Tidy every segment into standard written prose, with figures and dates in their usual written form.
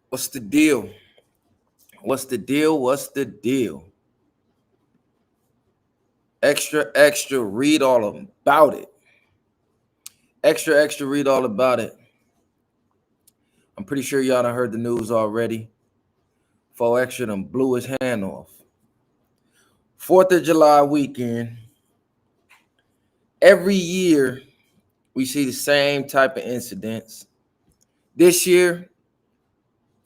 What's the deal? What's the deal? What's the deal? Extra, extra, read all about it. Extra, extra, read all about it. I'm pretty sure y'all done heard the news already. 4Extra done blew his hand off. 4th of July weekend. Every year, we see the same type of incidents. This year,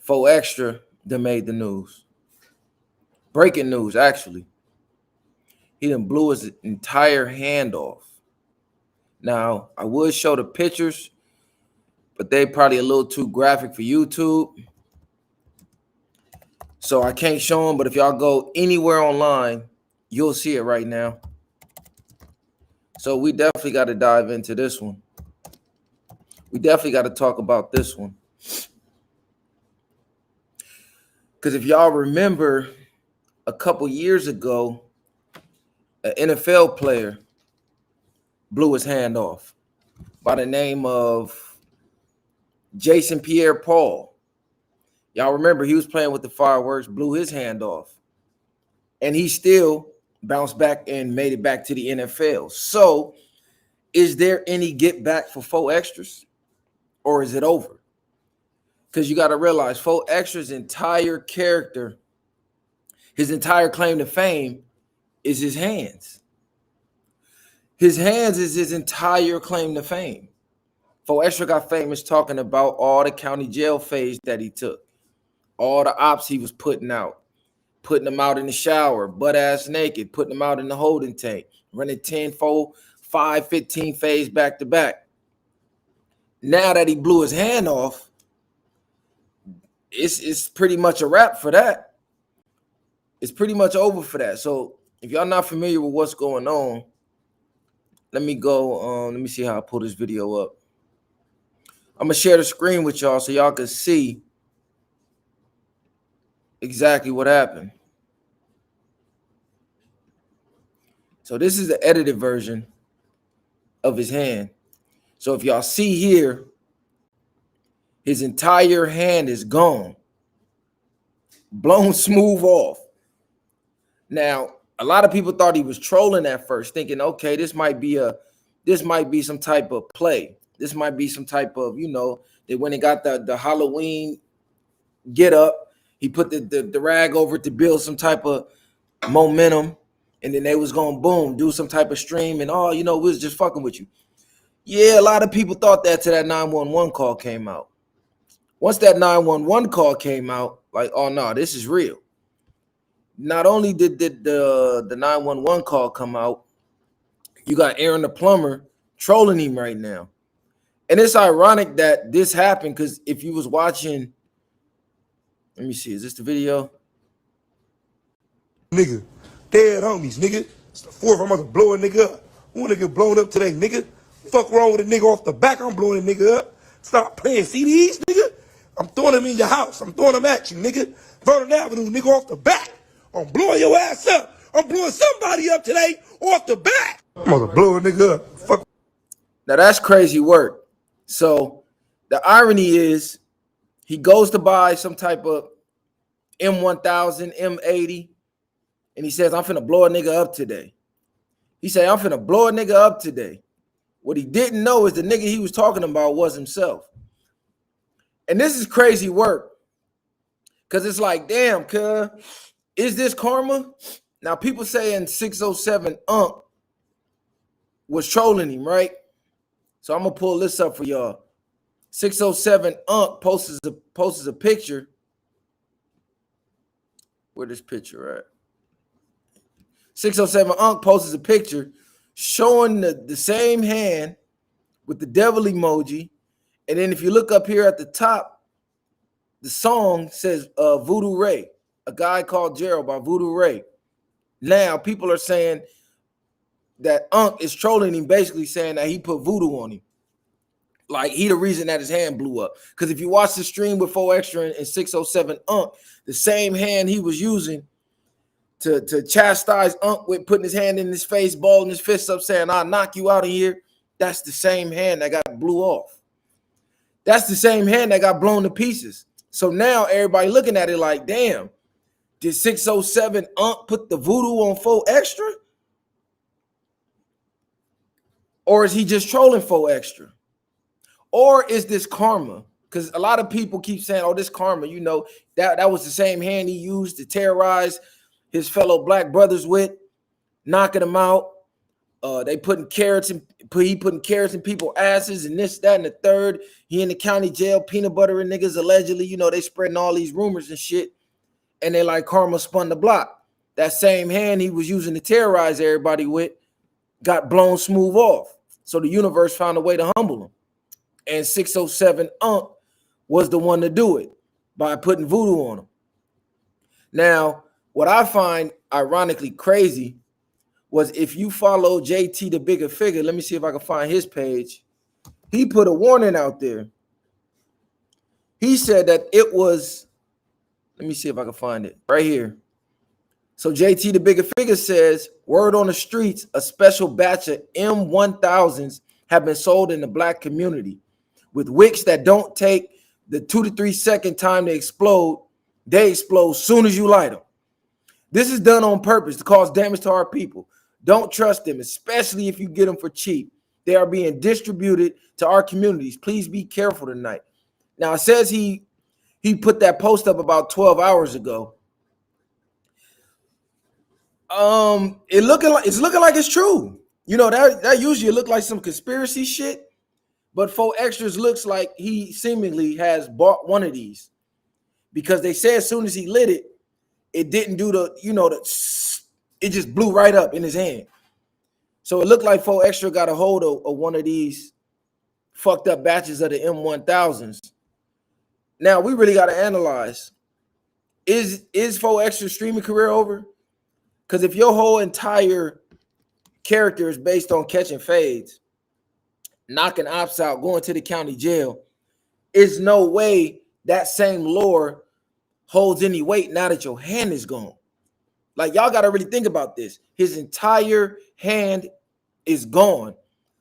4Extra done made the news. Breaking news, actually. He done blew his entire hand off. Now, I would show the pictures, but they probably a little too graphic for YouTube. So I can't show them, but if y'all go anywhere online, you'll see it right now. So we definitely got to dive into this one. We definitely got to talk about this one. Because if y'all remember, a couple years ago, an NFL player blew his hand off by the name of Jason Pierre-Paul. Y'all remember he was playing with the fireworks, blew his hand off. And he still bounced back and made it back to the NFL. So is there any get back for 4Extras? Or is it over? Because you got to realize 4Extra's entire character, his entire claim to fame is his hands. His hands is his entire claim to fame. 4Extra got famous talking about all the county jail phase that he took, all the ops he was putting them out in the shower, butt ass naked, putting them out in the holding tank, running 10, 4, 5, 15 phase back to back. Now that he blew his hand off, it's pretty much a wrap for that. It's pretty much over for that. So if y'all not familiar with what's going on, let me go. Let me see how I pull this video up. I'm gonna share the screen with y'all so y'all can see exactly what happened. So this is the edited version of his hand. So if y'all see here, his entire hand is gone, blown smooth off. Now, a lot of people thought he was trolling at first, thinking, okay, this might be some type of play. This might be some type of, they went and got the Halloween get up. He put the rag over it to build some type of momentum, and then they was going to boom, do some type of stream, and we was just fucking with you. Yeah, a lot of people thought that till that 911 call came out. Once that 911 call came out, like, oh no, this is real. Not only did the 911 call come out, you got Aaron the plumber trolling him right now. And it's ironic that this happened because if you was watching, let me see, is this the video? Nigga, dead homies, nigga. It's the 4th, I'm about to blow a nigga up. Who wanna get blown up today, nigga? Fuck wrong with a nigga off the back, I'm blowing a nigga up. Stop playing CDs, nigga. I'm throwing them in your house. I'm throwing them at you, nigga. Vernon Avenue, nigga, off the back. I'm blowing your ass up. I'm blowing somebody up today off the back. I'm about to blow a nigga up. Fuck. Now that's crazy work. So the irony is he goes to buy some type of M1000, M80, and he says, I'm finna blow a nigga up today. He said, I'm finna blow a nigga up today. What he didn't know is the nigga he was talking about was himself. And this is crazy work. Because it's like, damn, cuz, is this karma? Now, people saying 607 was trolling him, right? So I'm going to pull this up for y'all. 607 posts a picture. Where this picture at? 607 posts a picture showing the same hand with the devil emoji. And then if you look up here at the top, the song says Voodoo Ray, a guy called Gerald by Voodoo Ray. Now people are saying that is trolling him, basically saying that he put voodoo on him. Like he the reason that his hand blew up. Because if you watch the stream with 4Extra and 607 the same hand he was using to chastise with putting his hand in his face, balling his fists up, saying, I'll knock you out of here. That's the same hand that got blew off. That's the same hand that got blown to pieces. So now everybody looking at it like, damn, did 607 put the voodoo on 4 Extra? Or is he just trolling 4 Extra? Or is this karma? Because a lot of people keep saying, oh, this karma, you know, that was the same hand he used to terrorize his fellow black brothers with, knocking them out. He putting carrots in people's asses and this, that, and the third. He in the county jail, peanut butter and niggas allegedly. You know, they spreading all these rumors and shit. And they like karma spun the block. That same hand he was using to terrorize everybody with got blown smooth off. So the universe found a way to humble him. And 607 was the one to do it by putting voodoo on him. Now, what I find ironically crazy was if you follow JT the Bigger Figure, let me see if I can find his page. He put a warning out there. He said that it was, let me see if I can find it right here. So JT the Bigger Figure says, word on the streets, a special batch of M1000s have been sold in the black community with wicks that don't take the 2 to 3 second time to explode. They explode soon as you light them. This is done on purpose to cause damage to our people. Don't trust them, especially if you get them for cheap. They are being distributed to our communities. Please be careful tonight. Now, it says he put that post up about 12 hours ago. It's looking like it's true. You know, that usually look like some conspiracy shit. But 4 Extras looks like he seemingly has bought one of these because they say as soon as he lit it, it didn't do the, you know, it just blew right up in his hand. So it looked like 4 Extra got a hold of one of these fucked up batches of the M1000s. Now we really got to analyze, is 4 Extra streaming career over? Because if your whole entire character is based on catching fades, knocking ops out, going to the county jail, is no way that same lore holds any weight now that your hand is gone. Like, y'all got to really think about this. His entire hand is gone.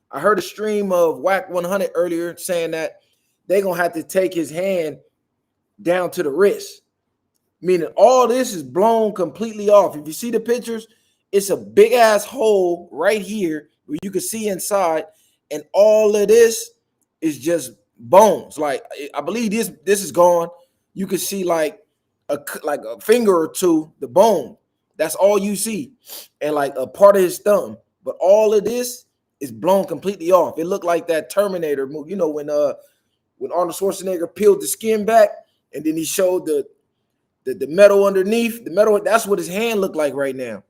I heard a stream of Wack 100 earlier saying that they're going to have to take his hand down to the wrist, meaning all this is blown completely off. If you see the pictures, it's a big ass hole right here where you can see inside, and all of this is just bones. Like, I believe this is gone. You can see like a finger or two, the bone. That's all you see, and like a part of his thumb. But all of this is blown completely off. It looked like that Terminator movie, you know, when Arnold Schwarzenegger peeled the skin back and then he showed the metal underneath. The metal, that's what his hand looked like right now.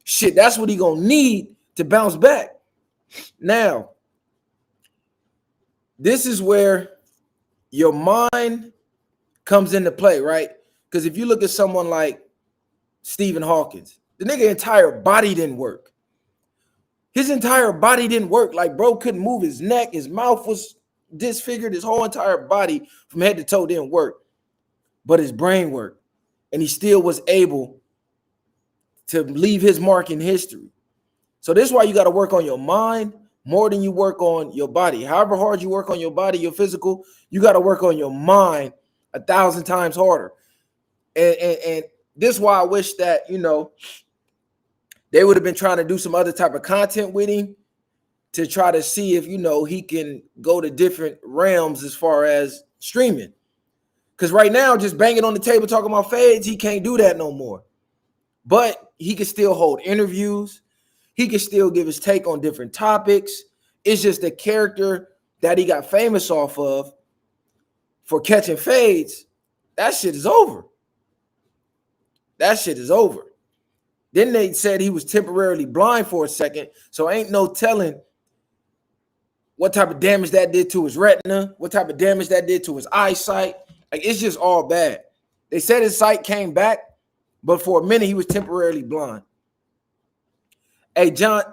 Shit, that's what he gonna need to bounce back. Now, this is where your mind comes into play, right? Because if you look at someone like Stephen Hawkins, the nigga entire body didn't work. His entire body didn't work. Like, bro couldn't move his neck. His mouth was disfigured. His whole entire body from head to toe didn't work. But his brain worked. And he still was able to leave his mark in history. So this is why you got to work on your mind more than you work on your body. However hard you work on your body, your physical, you got to work on your mind 1,000 times harder. And this is why I wish that, you know, they would have been trying to do some other type of content with him to try to see if, you know, he can go to different realms as far as streaming. Because right now, just banging on the table talking about fades, he can't do that no more. But he can still hold interviews. He can still give his take on different topics. It's just the character that he got famous off of for catching fades. That shit is over. That shit is over. Then they said he was temporarily blind for a second. So ain't no telling what type of damage that did to his retina, what type of damage that did to his eyesight. Like, it's just all bad. They said his sight came back, but for a minute he was temporarily blind. Hey, John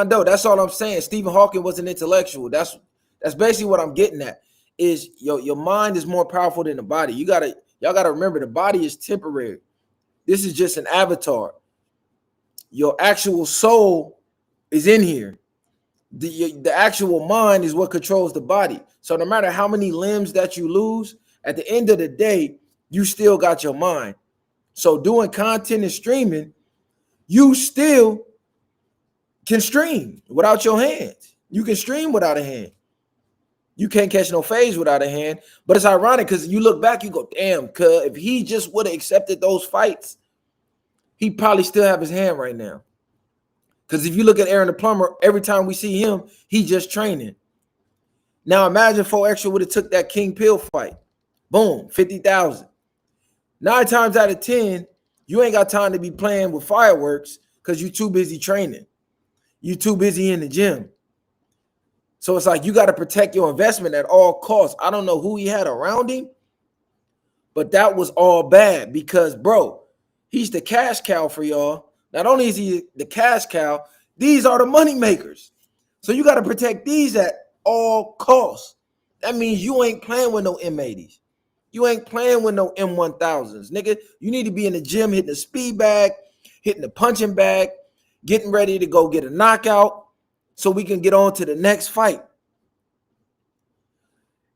Doe, that's all I'm saying. Stephen Hawking was an intellectual. That's basically what I'm getting at. Is your mind is more powerful than the body. Y'all gotta remember, the body is temporary. This is just an avatar. Your actual soul is in here. The actual mind is what controls the body. So no matter how many limbs that you lose, At the end of the day, you still got your mind. So doing content and streaming, you still can stream without your hands. You can stream without a hand. You can't catch no phase without a hand. But it's ironic because you look back, you go, damn, cuz if he just would have accepted those fights, he probably still have his hand right now. Because if you look at Aaron the Plumber, every time we see him, he just training. Now imagine 4Extra would have took that King Pill fight. Boom, 50,000. 9 times out of 10, you ain't got time to be playing with fireworks because you too busy training. You too busy in the gym. So it's like you got to protect your investment at all costs. I don't know who he had around him, but that was all bad because, bro, he's the cash cow for y'all. Not only is he the cash cow, these are the money makers. So you got to protect these at all costs. That means you ain't playing with no M80s. You ain't playing with no M1000s, nigga. You need to be in the gym hitting the speed bag, hitting the punching bag, getting ready to go get a knockout so we can get on to the next fight.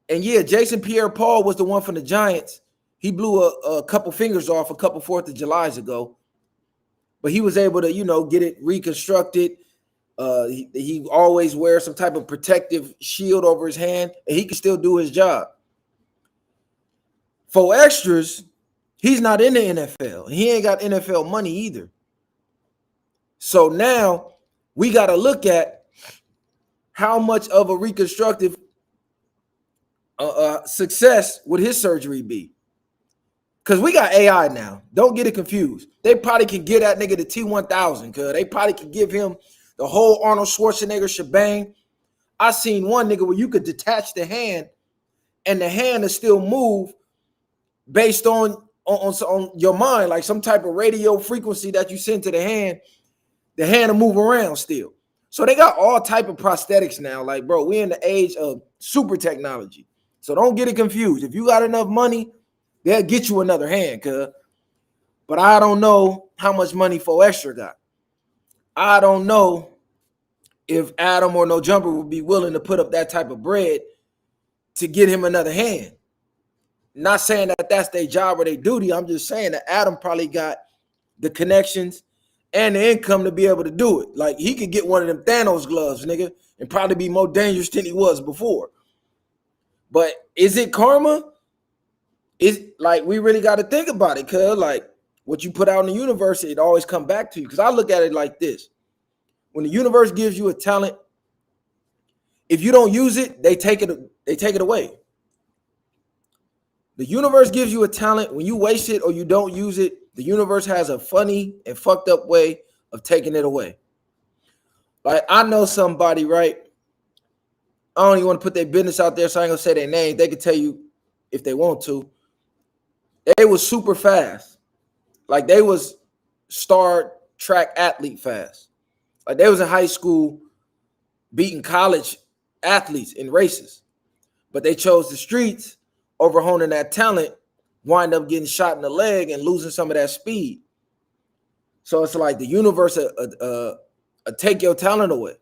And yeah, Jason Pierre-Paul was the one from the Giants. He blew a couple fingers off a couple 4th of Julys ago. But he was able to, get it reconstructed. He always wears some type of protective shield over his hand, and he can still do his job. 4Extras, he's not in the NFL. He ain't got NFL money either. So now we got to look at how much of a reconstructive success would his surgery be. Because we got AI now. Don't get it confused. They probably can get that nigga the T1000, because they probably can give him the whole Arnold Schwarzenegger shebang. I seen one nigga where you could detach the hand and the hand will still move based on your mind, like some type of radio frequency that you send to the hand will move around still. So they got all type of prosthetics now. Like, bro, we're in the age of super technology. So don't get it confused. If you got enough money, they'll get you another hand, cuz. But I don't know how much money 4Extra got. I don't know if Adam or No Jumper would be willing to put up that type of bread to get him another hand. Not saying that that's their job or their duty. I'm just saying that Adam probably got the connections and the income to be able to do it. Like, he could get one of them Thanos gloves, nigga, and probably be more dangerous than he was before. But is it karma? Is like, we really got to think about it, cuz like what you put out in the universe, it always come back to you. Because I look at it like this: when the universe gives you a talent, if you don't use it, they take it away. The universe gives you a talent. When you waste it or you don't use it, the universe has a funny and fucked up way of taking it away. Like, I know somebody, right? I don't even want to put their business out there, so I ain't gonna say their name. They can tell you if they want to. They was super fast. Like, they was star track athlete fast. Like, they was in high school beating college athletes in races. But they chose the streets over honing that talent, wind up getting shot in the leg and losing some of that speed. So it's like the universe take your talent away.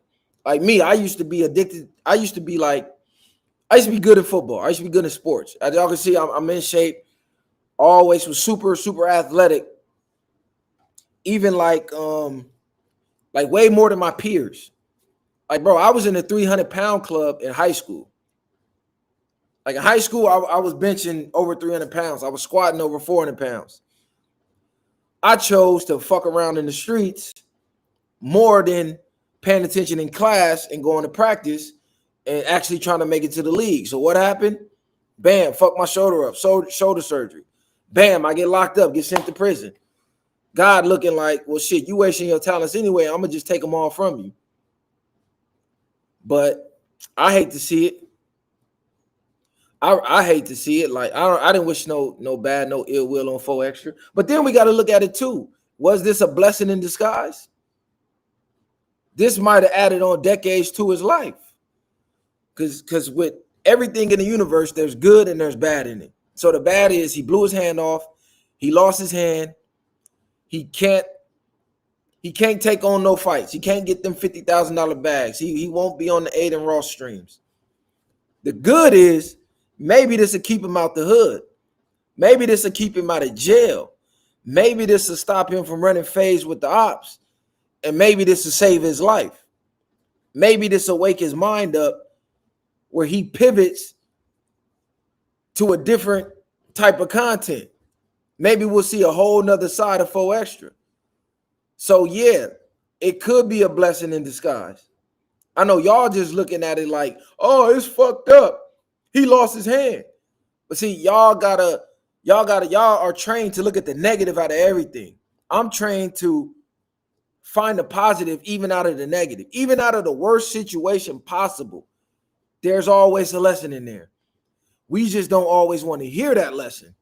Like me, I used to be addicted. I used to be good at football. I used to be good at sports. As y'all can see, I'm in shape. Always was super, super athletic. Even like way more than my peers. Like, bro, I was in the 300-pound club in high school. Like, in high school, I was benching over 300 pounds. I was squatting over 400 pounds. I chose to fuck around in the streets more than paying attention in class and going to practice and actually trying to make it to the league. So what happened? Bam, fuck my shoulder up, shoulder surgery. Bam, I get locked up, get sent to prison. God looking like, well, shit, you wasting your talents anyway. I'm going to just take them all from you. But I hate to see it. I hate to see it. Like, I didn't wish no bad, no ill will on 4Extra. But then we got to look at it too. Was this a blessing in disguise? This might have added on decades to his life. Because with everything in the universe, there's good and there's bad in it. So the bad is he blew his hand off. He lost his hand. He can't take on no fights. He can't get them $50,000 bags. He won't be on the Aiden Ross streams. The good is Maybe this will keep him out the hood. Maybe this will keep him out of jail. Maybe this will stop him from running phase with the ops. And maybe this will save his life. Maybe this will wake his mind up where he pivots to a different type of content. Maybe we'll see a whole nother side of 4 Extra. So yeah, it could be a blessing in disguise. I know y'all just looking at it like, oh, it's fucked up. He lost his hand. But see, y'all are trained to look at the negative out of everything. I'm trained to find the positive even out of the negative. Even out of the worst situation possible, there's always a lesson in there. We just don't always want to hear that lesson.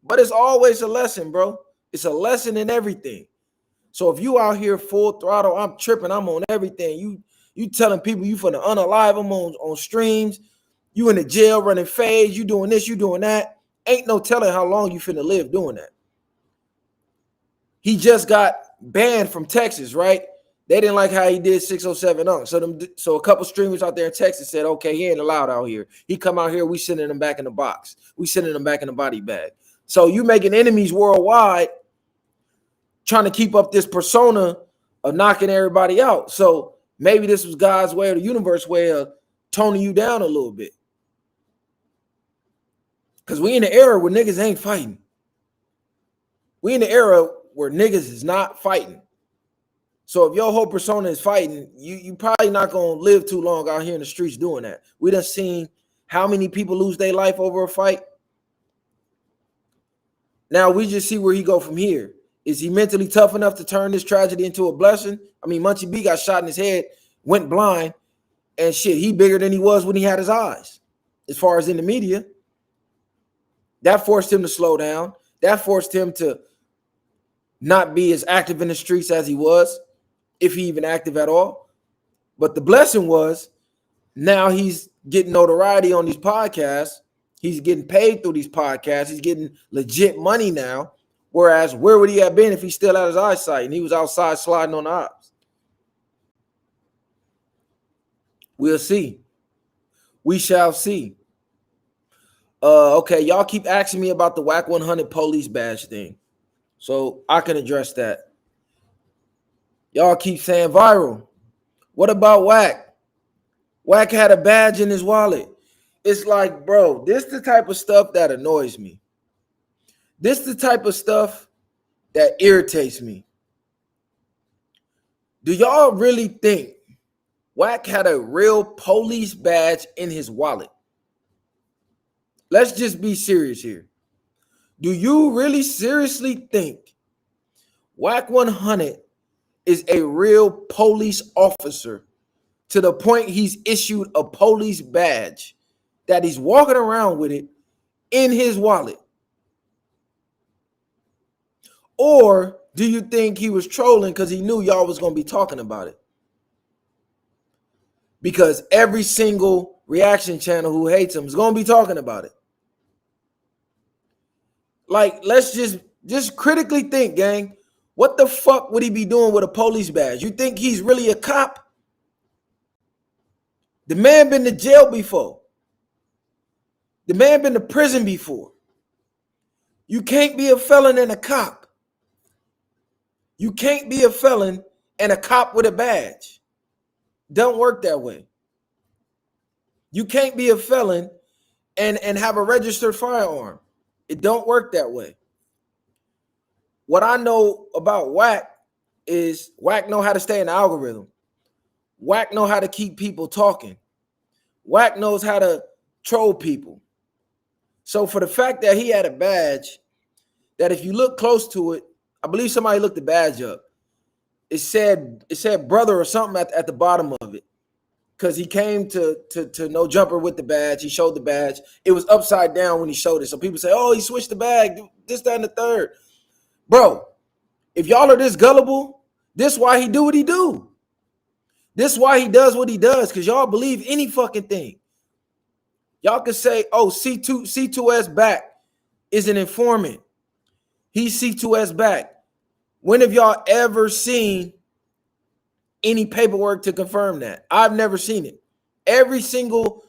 But it's always a lesson, bro. It's a lesson in everything. So if you out here full throttle, I'm tripping, I'm on everything. You telling people you finna unalive them on streams. You in the jail running phase. You doing this, you doing that. Ain't no telling how long you finna live doing that. He just got banned from Texas, right? They didn't like how he did 607 So a couple streamers out there in Texas said, okay, he ain't allowed out here. He come out here, we sending him back in the box. We sending him back in the body bag. So you making enemies worldwide trying to keep up this persona of knocking everybody out. So maybe this was God's way or the universe way of toning you down a little bit. Because we in the era where niggas ain't fighting. We in the era where niggas is not fighting. So if your whole persona is fighting, you probably not going to live too long out here in the streets doing that. We done seen how many people lose their life over a fight. Now we just see where he go from here. Is he mentally tough enough to turn this tragedy into a blessing? I mean, Munchie B got shot in his head, went blind, and shit, he bigger than he was when he had his eyes. As far as in the media, that forced him to slow down. That forced him to not be as active in the streets as he was, if he even active at all. But the blessing was now he's getting notoriety on these podcasts. He's getting paid through these podcasts. He's getting legit money now. Whereas where would he have been if he still had his eyesight and he was outside sliding on the ops? We'll see. We shall see. Okay, y'all keep asking me about the Wack 100 police badge thing. So I can address that. Y'all keep saying viral. What about Wack? Wack had a badge in his wallet. It's like, bro, this the type of stuff that annoys me. This the type of stuff that irritates me. Do y'all really think Wack had a real police badge in his wallet? Let's just be serious here. Do you really seriously think Wack 100 is a real police officer to the point he's issued a police badge that he's walking around with it in his wallet? Or do you think he was trolling because he knew y'all was going to be talking about it? Because every single reaction channel who hates him is going to be talking about it. Like, let's just critically think, gang. What the fuck would he be doing with a police badge? You think he's really a cop? The man been to jail before. The man been to prison before. You can't be a felon and a cop. You can't be a felon and a cop with a badge. Don't work that way. You can't be a felon and have a registered firearm. It don't work that way. What I know about Wack is Wack know how to stay in the algorithm. Wack know how to keep people talking. Wack knows how to troll people. So for the fact that he had a badge, that if you look close to it, I believe somebody looked the badge up. It said brother or something at the bottom of it. Because he came to No Jumper with the badge. He showed the badge. It was upside down when he showed it. So people say, oh, he switched the bag, this, that, and the third. Bro, if y'all are this gullible, this why he do what he do. This why he does what he does, because y'all believe any fucking thing. Y'all can say, oh, C2S back is an informant. He's C2S back. When have y'all ever seen any paperwork to confirm that? I've never seen it. Every single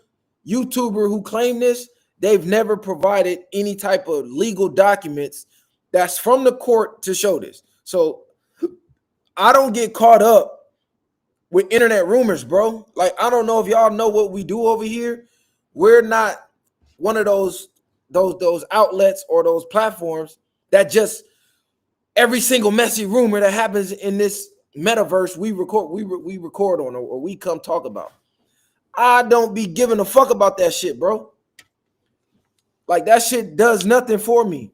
YouTuber who claimed this, they've never provided any type of legal documents that's from the court to show this. So I don't get caught up with internet rumors, bro. Like, I don't know if y'all know what we do over here. We're not one of those outlets or those platforms that just every single messy rumor that happens in this metaverse we record on or we come talk about. I don't be giving a fuck about that shit, bro. Like, that shit does nothing for me.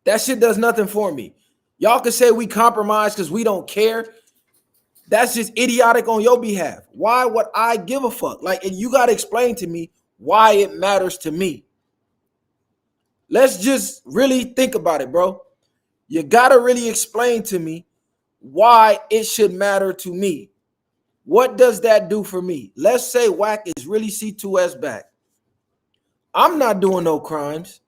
That shit does nothing for me. Y'all can say we compromise because we don't care. That's just idiotic on your behalf. Why would I give a fuck? Like, and you got to explain to me why it matters to me. Let's just really think about it, bro. You got to really explain to me why it should matter to me. What does that do for me? Let's say Wack is really C2S back. I'm not doing no crimes.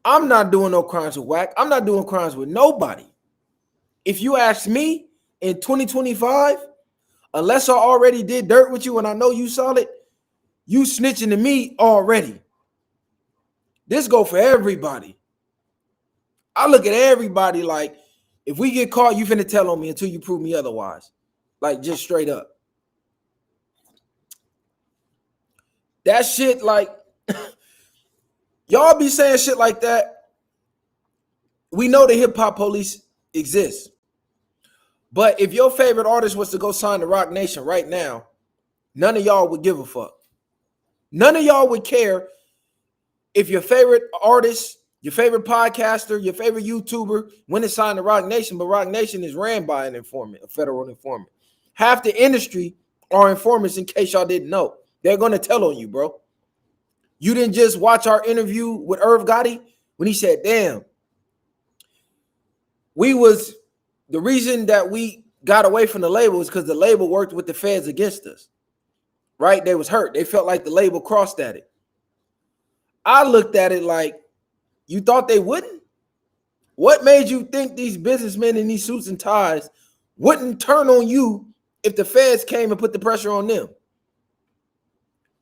I'm not doing no crimes with Wack. I'm not doing crimes with nobody. If you ask me in 2025, unless I already did dirt with you and I know you saw it, you snitching to me already. This go for everybody. I look at everybody like, if we get caught, you finna tell on me until you prove me otherwise. Like, just straight up. That shit, like, y'all be saying shit like that. We know the hip hop police exists. But if your favorite artist was to go sign the Rock Nation right now, none of y'all would give a fuck. None of y'all would care if your favorite artist, your favorite podcaster, your favorite YouTuber went and signed the Rock Nation, but Rock Nation is ran by an informant, a federal informant. Half the industry are informants, in case y'all didn't know. They're going to tell on you, bro. You didn't just watch our interview with Irv Gotti when he said, damn, the reason that we got away from the label is because the label worked with the feds against us, right? They was hurt. They felt like the label crossed at it. I looked at it like, you thought they wouldn't? What made you think these businessmen in these suits and ties wouldn't turn on you if the feds came and put the pressure on them?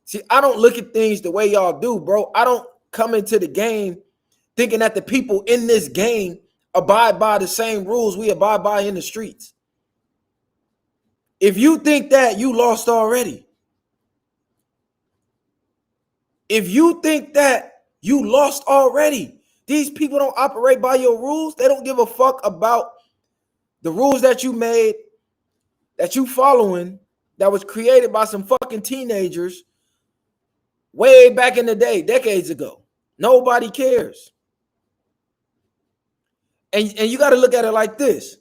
See, I don't look at things the way y'all do, bro. I don't come into the game thinking that the people in this game abide by the same rules we abide by in the streets. If you think that, you lost already. If you think that, you lost already. These people don't operate by your rules. They don't give a fuck about the rules that you made, that you following, that was created by some fucking teenagers way back in the day, decades ago. Nobody cares. And you got to look at it like this.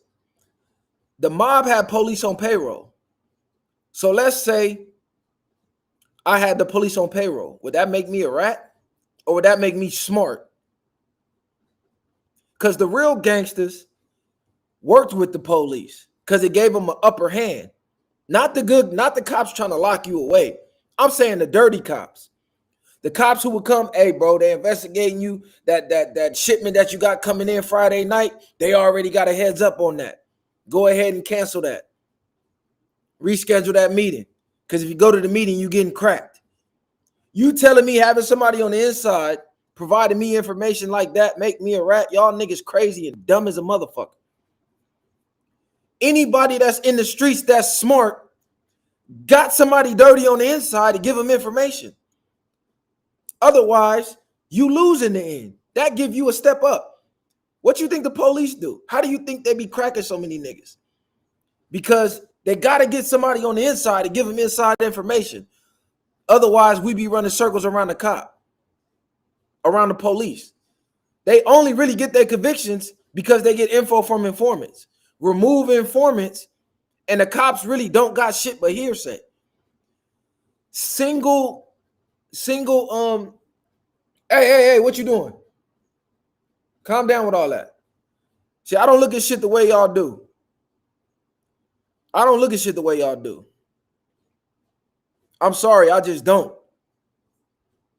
The mob had police on payroll. So let's say I had the police on payroll. Would that make me a rat? Or would that make me smart? Because the real gangsters worked with the police because it gave them an upper hand. Not the cops trying to lock you away. I'm saying the dirty cops. The cops who would come, hey, bro, they investigating you. That shipment that you got coming in Friday night, they already got a heads up on that. Go ahead and cancel that. Reschedule that meeting. Because if you go to the meeting, you getting cracked. You telling me having somebody on the inside providing me information like that make me a rat? Y'all niggas crazy and dumb as a motherfucker. Anybody that's in the streets that's smart got somebody dirty on the inside to give them information. Otherwise, you lose in the end. That give you a step up. What you think the police do? How do you think they be cracking so many niggas? Because they got to get somebody on the inside to give them inside information. Otherwise, we be running circles around the cop, around the police. They only really get their convictions because they get info from informants. Remove informants, and the cops really don't got shit but hearsay. Hey, what you doing? Calm down with all that. See, I don't look at shit the way y'all do. I'm sorry, I just don't.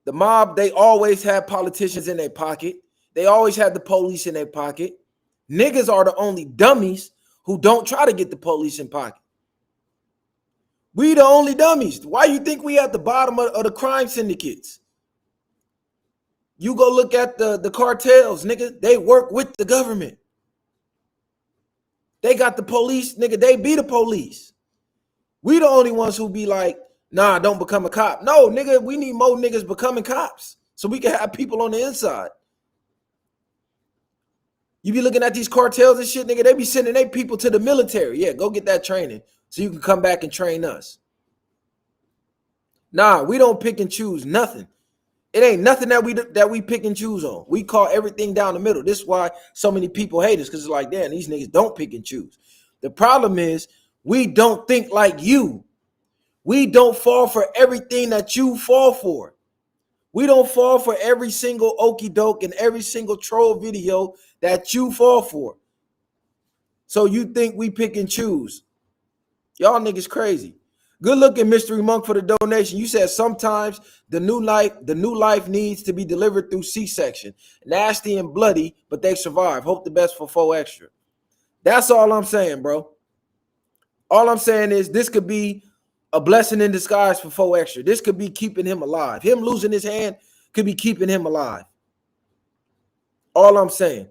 The mob, they always have politicians in their pocket. They always have the police in their pocket. Niggas are the only dummies who don't try to get the police in pocket. We the only dummies. Why you think we at the bottom of the crime syndicates? You go look at the cartels, nigga. They work with the government. They got the police, nigga. They be the police. We the only ones who be like, nah, don't become a cop. No, nigga, we need more niggas becoming cops so we can have people on the inside. You be looking at these cartels and shit, nigga, they be sending their people to the military. Yeah, go get that training so you can come back and train us. Nah, we don't pick and choose nothing. It ain't nothing that we pick and choose on. We call everything down the middle. This is why so many people hate us, because it's like, damn, these niggas don't pick and choose. The problem is we don't think like you. We don't fall for everything that you fall for. We don't fall for every single okie doke and every single troll video that you fall for. So you think we pick and choose. Y'all niggas crazy. Good looking Mystery Monk for the donation. You said sometimes the new life needs to be delivered through C-section. Nasty and bloody, but they survive. Hope the best for 4 extra. That's all I'm saying, bro. All I'm saying is this could be a blessing in disguise for 4 extra. This could be keeping him alive. Him losing his hand could be keeping him alive. All I'm saying.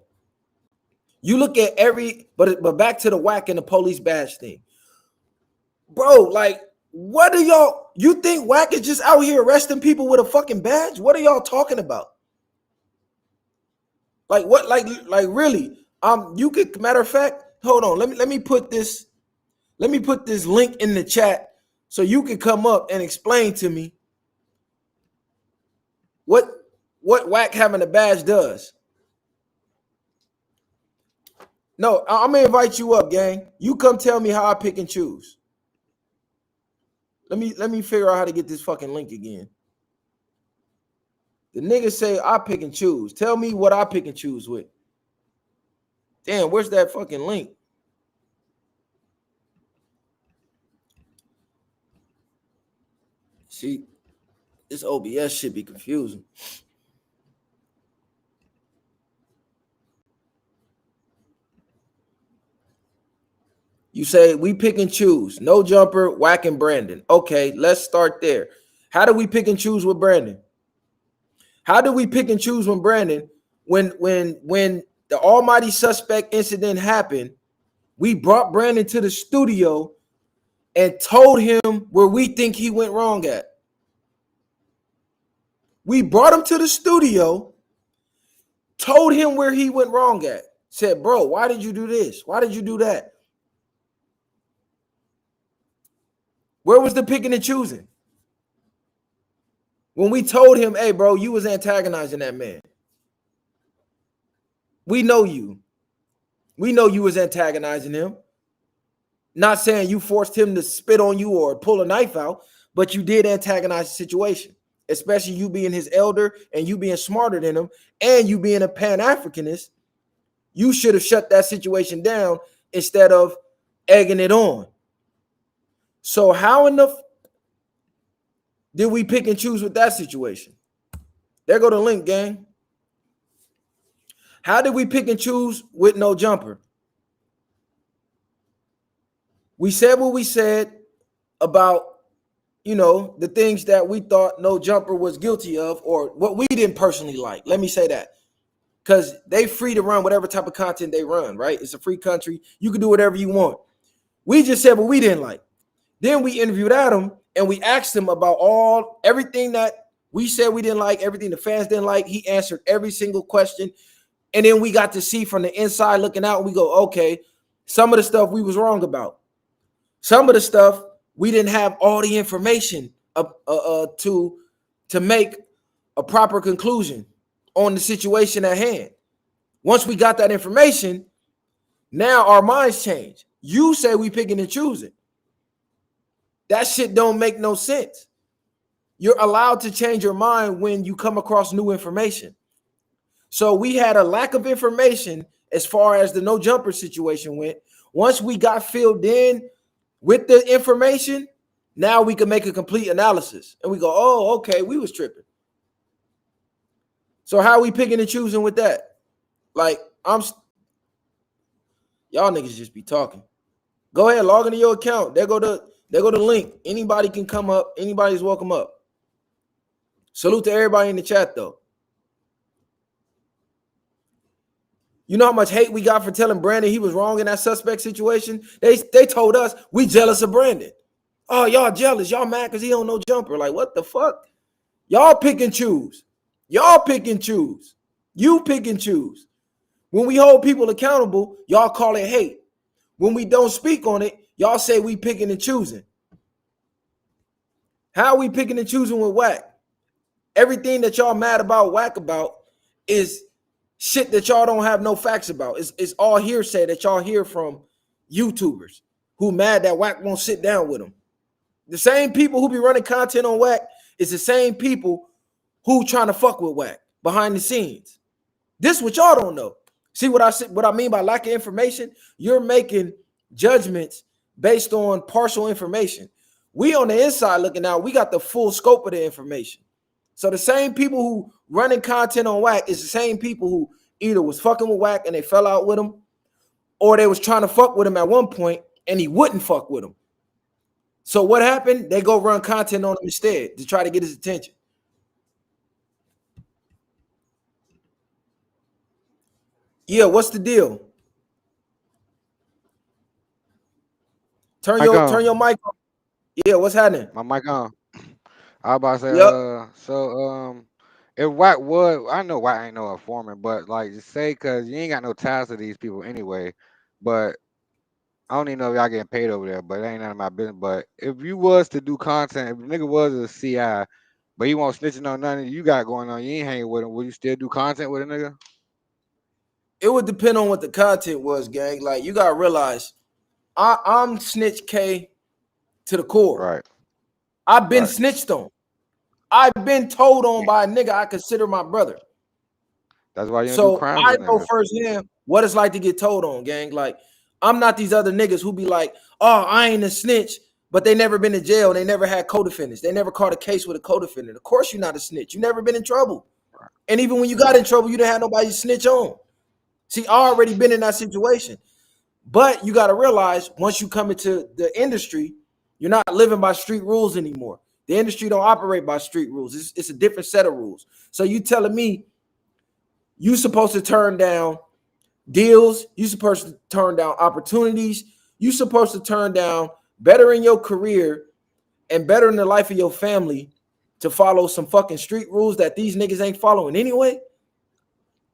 You look at but back to the Wack and the police badge thing. Bro, like, what are y'all, you think Wack is just out here arresting people with a fucking badge? What are y'all talking about? Like what, like really? You could, matter of fact, hold on, let me put this link in the chat so you can come up and explain to me what Wack having a badge does. No, I'm gonna invite you up, gang. You come tell me how I pick and choose. Let me figure out how to get this fucking link again. The niggas say I pick and choose. Tell me what I pick and choose with. Damn, where's that fucking link? See, this OBS should be confusing. You say we pick and choose. No jumper, Wack and Brandon. Okay, let's start there. How do we pick and choose with Brandon? How do we pick and choose when Brandon, when the almighty suspect incident happened, we brought Brandon to the studio and told him where we think he went wrong at. We brought him to the studio, told him where he went wrong at. Said, bro, why did you do this? Why did you do that? Where was the picking and choosing? When we told him, hey, bro, you was antagonizing that man. We know you. We know you was antagonizing him. Not saying you forced him to spit on you or pull a knife out, but you did antagonize the situation, especially you being his elder and you being smarter than him and you being a Pan-Africanist. You should have shut that situation down instead of egging it on. So how enough did we pick and choose with that situation? There go the link, gang. How did we pick and choose with no jumper? We said what we said about, you know, the things that we thought no jumper was guilty of or what we didn't personally like. Let me say that. Because they free to run whatever type of content they run, right? It's a free country. You can do whatever you want. We just said what we didn't like. Then we interviewed Adam and we asked him about everything that we said we didn't like, everything the fans didn't like. He answered every single question. And then we got to see from the inside looking out, we go, okay, some of the stuff we was wrong about. Some of the stuff we didn't have all the information to make a proper conclusion on the situation at hand. Once we got that information, now our minds change. You say we picking and choosing. That shit don't make no sense. You're allowed to change your mind when you come across new information. So we had a lack of information as far as the no jumper situation went. Once we got filled in with the information, now we can make a complete analysis. And we go, oh, okay, we was tripping. So how are we picking and choosing with that? Like, y'all niggas just be talking. Go ahead, log into your account. There go the link. Anybody can come up. Anybody's welcome up. Salute to everybody in the chat, though. You know how much hate we got for telling Brandon he was wrong in that suspect situation? They told us we jealous of Brandon. Oh, y'all jealous. Y'all mad because he don't know jumper. Like, what the fuck? Y'all pick and choose. Y'all pick and choose. You pick and choose. When we hold people accountable, y'all call it hate. When we don't speak on it, y'all say we picking and choosing. How are we picking and choosing with Wack? Everything that y'all mad about Wack about is shit that y'all don't have no facts about. It's all hearsay that y'all hear from YouTubers who mad that Wack won't sit down with them. The same people who be running content on Wack is the same people who trying to fuck with Wack behind the scenes. This what y'all don't know. See what I mean by lack of information? You're making judgments based on partial information. We on the inside looking out, we got the full scope of the information. So the same people who running content on Wack is the same people who either was fucking with Wack and they fell out with him, or they was trying to fuck with him at one point and he wouldn't fuck with him. So what happened? They go run content on him instead to try to get his attention. Yeah, what's the deal? Turn Mic your on. mic on. Yeah, what's happening? My mic on. I was about to say, Yep. if Wack was, I know Wack ain't no informant, but like, just say, cause you ain't got no ties to these people anyway. But I don't even know if y'all getting paid over there, but it ain't none of my business. But if you was to do content, if the nigga was a CI, but he won't snitching on nothing you got going on, you ain't hanging with him, will you still do content with a nigga? It would depend on what the content was, gang. Like you gotta realize, I'm snitch K to the core. Right, I've been right. snitched on. I've been told on Yeah. by a nigga I consider my brother. That's why you don't do So crimes I with know niggas. firsthand what it's like to get told on, gang. Like I'm not these other niggas who be like, oh, I ain't a snitch, but they never been in jail. They never had co-defendants. They never caught a case with a co-defendant. Of course you're not a snitch. You never been in trouble. Right, And even when you got right, in trouble, you didn't have nobody to snitch on. See, I already been in that situation. But you got to realize once you come into the industry, you're not living by street rules anymore. The industry don't operate by street rules. It's a different set of rules. So you telling me you supposed to turn down deals, you supposed to turn down opportunities, you supposed to turn down better in your career and better in the life of your family to follow some fucking street rules that these niggas ain't following anyway?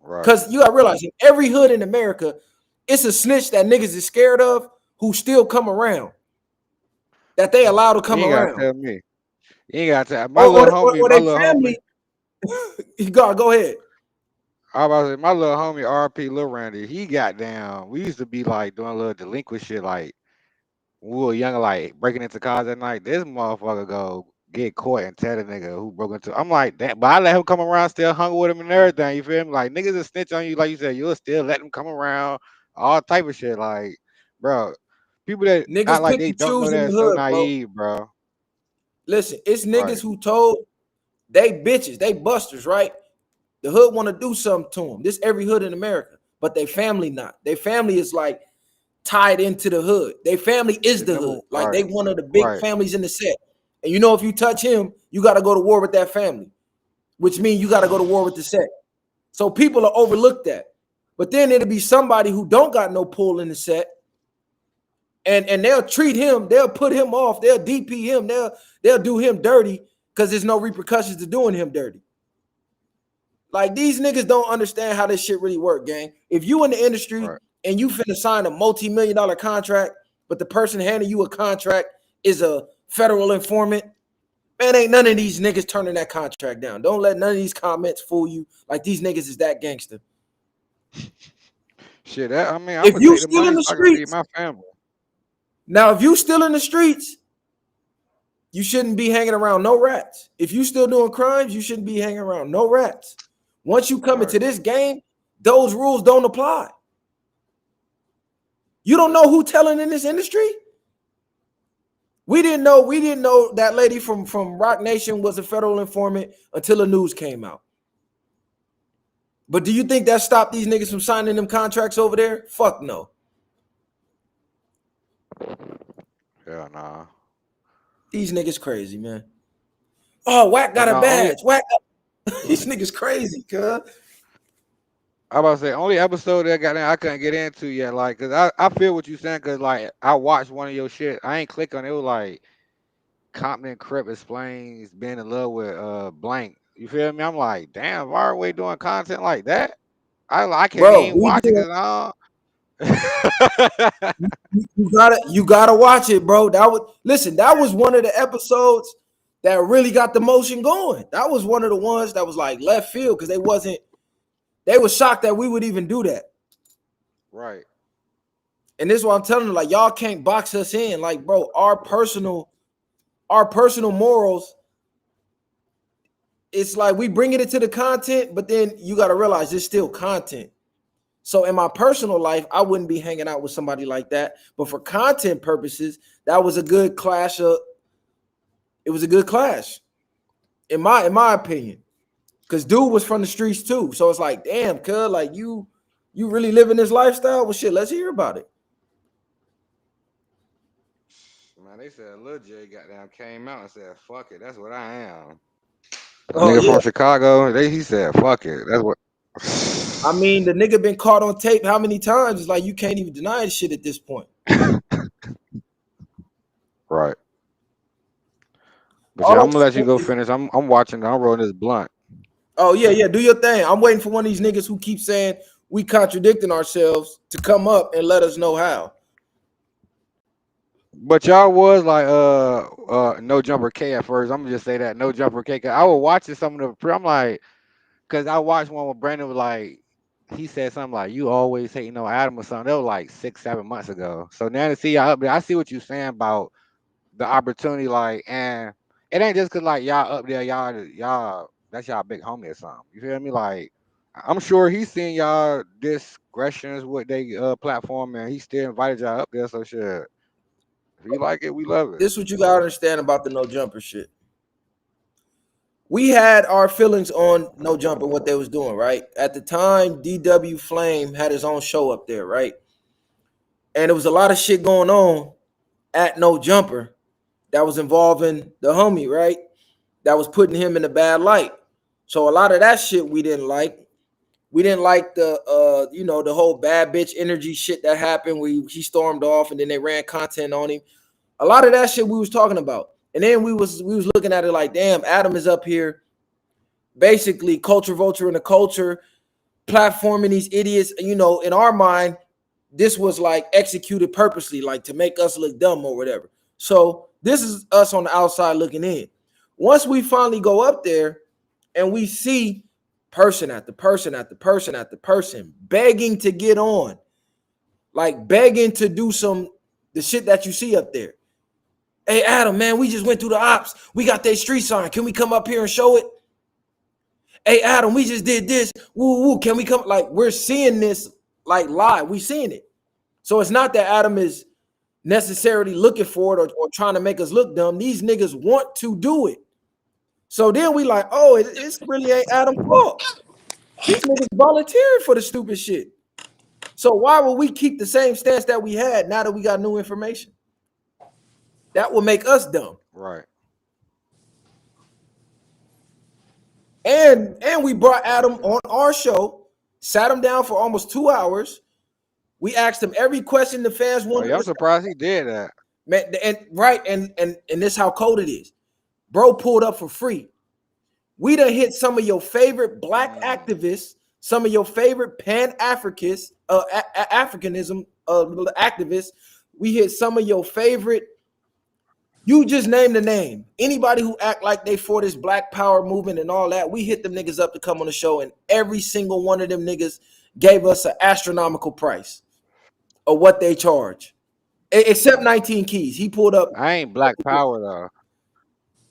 right. Because you got to realize in every hood in America, it's a snitch that niggas is scared of who still come around, that they allow to You come ain't gotta around. tell me. You ain't gotta tell Or, or, or, or my they little homie. family, go ahead. I was about to say, my little homie RP Lil Randy, he got down. We used to be like doing a little delinquent shit, like when we were younger, like breaking into cars at night. This motherfucker go get caught and tell the nigga who broke into. I'm like that, but I let him come around, still hung with him and everything. You feel me? Like niggas will snitch on you, like you said, you'll still let them come around, all type of shit. Like, bro, people that act Niggas like pick they and don't know choose in that the is so hood, bro. naive, bro. Listen, it's niggas Right. who told they bitches, they busters, right? The hood want to do something to them. This every hood in America, but they family not. Their family is like tied into the hood. Their family is The the number hood. Like right, they one of the big right. families in the set. And you know, if you touch him, you got to go to war with that family, which means you got to go to war with the set. So people will overlook that. But then it'll be somebody who don't got no pull in the set, and they'll treat him, they'll put him off, they'll DP him, they'll do him dirty because there's no repercussions to doing him dirty. Like these niggas don't understand how this shit really work, gang. If you in the industry Right. and you finna sign a multi-million-dollar contract, but the person handing you a contract is a federal informant, man, ain't none of these niggas turning that contract down. Don't let none of these comments fool you. Like these niggas is that gangster. Shit, that I mean, I'm If gonna you take the still in money the so I can feed streets, my family. now if you still in the streets, you shouldn't be hanging around no rats. If you still doing crimes, you shouldn't be hanging around no rats. Once you come Right. into this game, those rules don't apply. You don't know who telling in this industry? We didn't know that lady from Rock Nation was a federal informant until the news came out. But do you think that stopped these niggas from signing them contracts over there? Fuck no. Hell nah. These niggas crazy, man. Oh, Wack But got a no, only badge. Wack got... these niggas crazy, cuz. I about to say only episode that got I couldn't get into yet, like, cause I feel what you saying, cause like I watched one of your shit, I ain't click on it. It was like Compton Crip explains being in love with blank. You feel me? I'm like, damn, why are we doing content like that? I can't Bro, even we watch it did. cause I You gotta watch it, bro. That was one of the episodes that really got the motion going. That was one of the ones that was like left field because they were shocked that we would even do that. right. And this is what I'm telling them, like, y'all can't box us in. Like, bro, our personal morals, it's like we bringing it to the content, but then you gotta realize it's still content. So in my personal life, I wouldn't be hanging out with somebody like that. But for content purposes, that was a good clash of it was a good clash, in my opinion. Cause dude was from the streets too. So it's like, damn, cuz, like you really living this lifestyle? Well, shit, let's hear about it. Man, they said Lil J goddamn came out and said, "Fuck it, that's what I am." A Oh nigga yeah. from Chicago, he said, "Fuck it, that's what." I mean, the nigga been caught on tape how many times? It's like you can't even deny this shit at this point. Right. But All yeah, I'm I'm gonna let you saying go is, finish. I'm watching. I'm rolling this blunt. oh yeah, yeah, do your thing. I'm waiting for one of these niggas who keep saying we contradicting ourselves to come up and let us know how. But y'all was like no jumper K at first. I'm gonna just say that no jumper K. 'Cause I was watching some of I'm like, cause I watched one where Brandon was like, he said something like, "You always hating on Adam" or something. That was like 6, 7 months ago. So now to see y'all up there, I see what you're saying about the opportunity. Like, and it ain't just cause like y'all up there, y'all that's y'all big homie or something. You feel me? Like, I'm sure he's seeing y'all discretions with they platform, and he still invited y'all up there. So shit, if you like it, we love it. This is what you gotta understand about the no jumper shit. We had our feelings on no jumper, what they was doing, right? At the time, DW Flame had his own show up there, right? And there was a lot of shit going on at no jumper that was involving the homie, right? That was putting him in a bad light. So a lot of that shit we didn't like. We didn't like the whole bad bitch energy shit that happened. He stormed off and then they ran content on him. A lot of that shit we was talking about. And then we was looking at it like, damn, Adam is up here basically culture vulture in the culture, platforming these idiots. In our mind, this was like executed purposely, like to make us look dumb or whatever. So this is us on the outside looking in. Once we finally go up there and we see person after person after person after person begging to get on, like begging to do the shit that you see up there. Hey Adam, man, we just went through the ops. We got that street sign. Can we come up here and show it? Hey Adam, we just did this. Woo woo. Can we come? Like we're seeing this like live. We seeing it. So it's not that Adam is necessarily looking for it or trying to make us look dumb. These niggas want to do it. So then we like, oh, it's really ain't Adam's fault. These niggas volunteering for the stupid shit. So why would we keep the same stance that we had now that we got new information? That will make us dumb. Right. And we brought Adam on our show, sat him down for almost 2 hours. We asked him every question the fans Oh wanted yeah, I'm us to surprised he did that. man, and right, and this how cold it is. Bro pulled up for free. We done hit some of your favorite black Mm, activists, some of your favorite Pan-Africanists, Africanism activists. We hit some of your favorite. You just name the name. Anybody who act like they for this Black Power movement and all that, we hit them niggas up to come on the show, and every single one of them niggas gave us an astronomical price of what they charge. Except 19 Keys. He pulled up. I ain't Black Power though.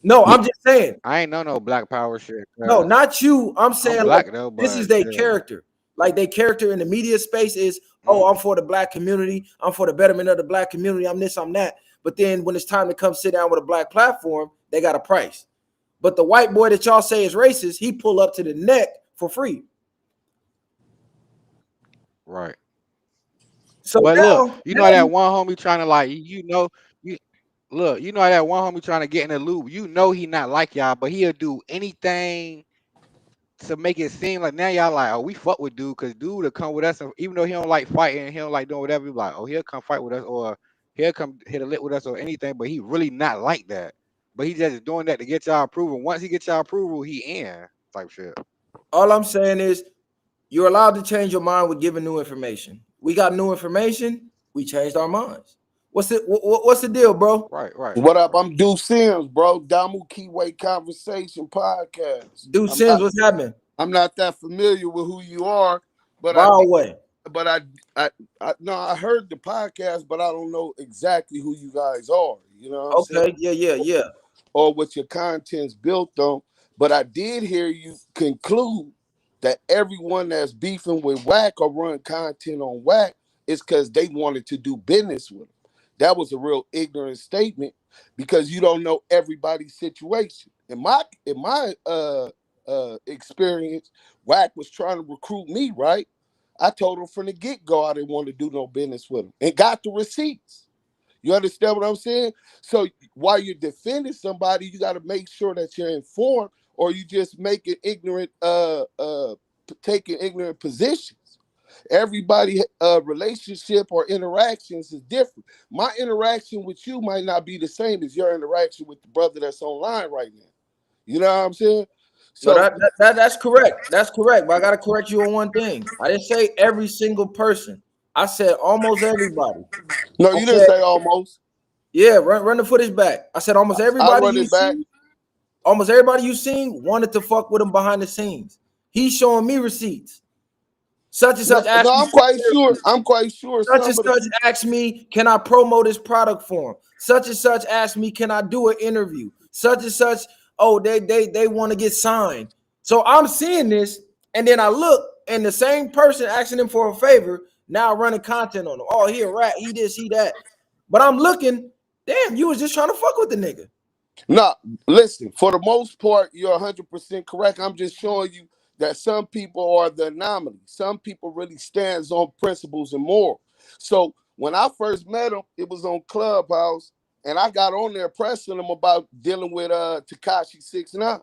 No, I'm just saying. I ain't know no Black Power shit. No, 'Cause not you. I'm I'm saying like black though, this is but their shit. character. Like their character in the media space is, oh, I'm Mm, for the black community. I'm for the betterment of the black community. I'm this, I'm that. But then when it's time to come sit down with a black platform, they got a price. But the white boy that y'all say is racist, he pull up to the neck for free. right. So But look, you know that now one homie trying to like you look, you know that one homie trying to get in the loop. You know he not like y'all, but he'll do anything to make it seem like now y'all like, oh, we fuck with dude because dude will come with us, and even though he don't like fighting, he don't like doing whatever. We like, oh, he'll come fight with us, or he'll come hit a lick with us, or anything. But he really not like that. But he just doing that to get y'all approval. Once he gets y'all approval, he in type shit. All I'm saying is you're allowed to change your mind with giving new information. We got new information. We changed our minds. What's the deal, bro? Right, right. What up? I'm Deuce Sims, bro. Damu Keyway Conversation Podcast. Dude Sims, what's happening? I'm not that familiar with who you are, but Far away. I heard the podcast, but I don't know exactly who you guys are. You know what I'm saying? Okay, yeah. Or what your content's built on. But I did hear you conclude that everyone that's beefing with Wack or run content on Wack is because they wanted to do business with him. That was a real ignorant statement because you don't know everybody's situation. In my experience, Wack was trying to recruit me, right? I told him from the get-go I didn't want to do no business with him and got the receipts. You understand what I'm saying? So while you're defending somebody, you got to make sure that you're informed, or you just make it ignorant, taking ignorant positions. Everybody relationship or interactions is different. My interaction with you might not be the same as your interaction with the brother that's online right now. You know what I'm saying? So So that's correct. That's correct. But I gotta correct you on one thing. I didn't say every single person. I said almost everybody. no, I you didn't said, say almost. yeah, run the footage back. I said almost I everybody run you it back. see, almost everybody you seen wanted to fuck with him behind the scenes. He's showing me receipts. Such and such asked No, me I'm for quite an sure. interview. I'm quite sure Such and some of such the asked me, can I promote this product for him? Such and such asked me, can I do an interview? Such and such, oh, they want to get signed. So I'm seeing this, and then I look, and the same person asking him for a favor now running content on him. Oh, he a rat, he this, he that. But I'm looking, damn, you was just trying to fuck with the nigga. No, listen, for the most part, you're 100% correct. I'm just showing you that some people are the anomaly. Some people really stands on principles and morals. So when I first met him, it was on Clubhouse, and I got on there pressing him about dealing with Tekashi 6ix9ine,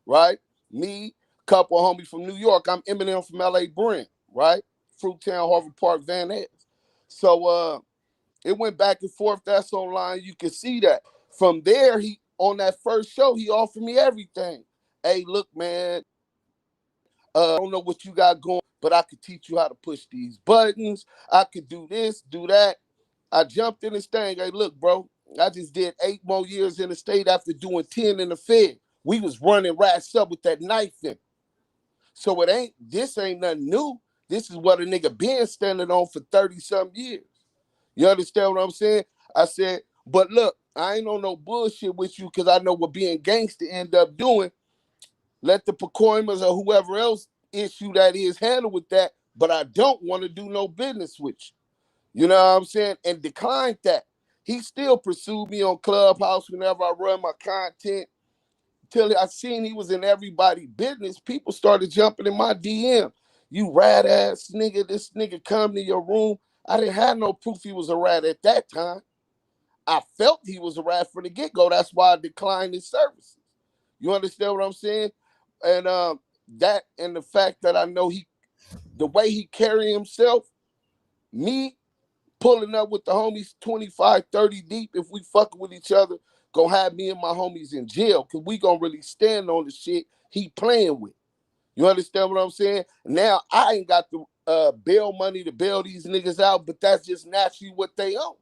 right? Me, couple of homies from New York. I'm Eminem from LA Brent, right? Fruittown, Harvard Park, Van Ness. So it went back and forth. That's online. You can see that. From there, he on that first show, he offered me everything. Hey, look, man, I don't know what you got going, but I could teach you how to push these buttons. I could do this, do that. I jumped in this thing. Hey, look, bro, I just did 8 more years in the state after doing 10 in the Fed. We was running rats up with that knife in. So this ain't nothing new. This is what a nigga been standing on for 30-something years. You understand what I'm saying? I said, but look, I ain't on no bullshit with you because I know what being gangster end up doing. Let the Pacoimas or whoever else issue that is handle with that, but I don't want to do no business with you. You know what I'm saying? And declined that. He still pursued me on Clubhouse whenever I run my content. Till I seen he was in everybody's business, people started jumping in my DM. You rat ass nigga, this nigga come to your room. I didn't have no proof he was a rat at that time. I felt he was a rat from the get-go. That's why I declined his services. You understand what I'm saying? And that and the fact that I know the way he carry himself, me pulling up with the homies 25, 30 deep, if we fucking with each other, gonna have me and my homies in jail because we gonna really stand on the shit he playing with. You understand what I'm saying? Now, I ain't got the bail money to bail these niggas out, but that's just naturally what they own.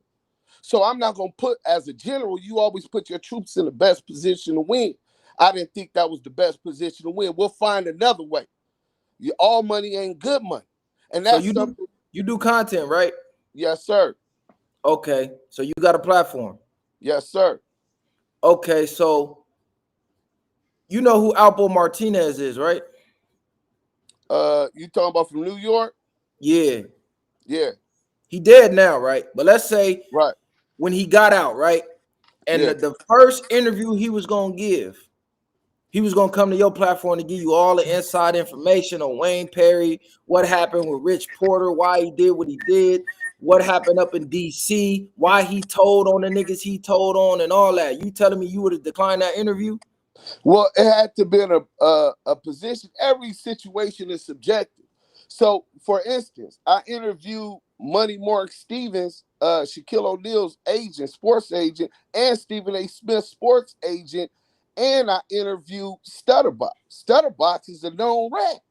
So I'm not going to put, as a general, you always put your troops in the best position to win. I didn't think that was the best position to win. We'll find another way. All money ain't good money. And So that's something. you do content, right? Yes, sir. Okay, so you got a platform. Yes, sir. Okay, so you know who Alpo Martinez is, right? You talking about from New York? Yeah. Yeah. He dead now, right? But let's say Right. when he got out, right? And Yeah. the first interview he was gonna give, he was gonna come to your platform to give you all the inside information on Wayne Perry, what happened with Rich Porter, why he did what he did, what happened up in DC, why he told on the niggas he told on, and all that. You telling me you would have declined that interview? Well, it had to be in a position. Every situation is subjective. So, for instance, I interviewed Money Mark Stevens, Shaquille O'Neal's agent, sports agent, and Stephen A. Smith's sports agent, and I interviewed Stutterbox. Stutterbox is a known rat.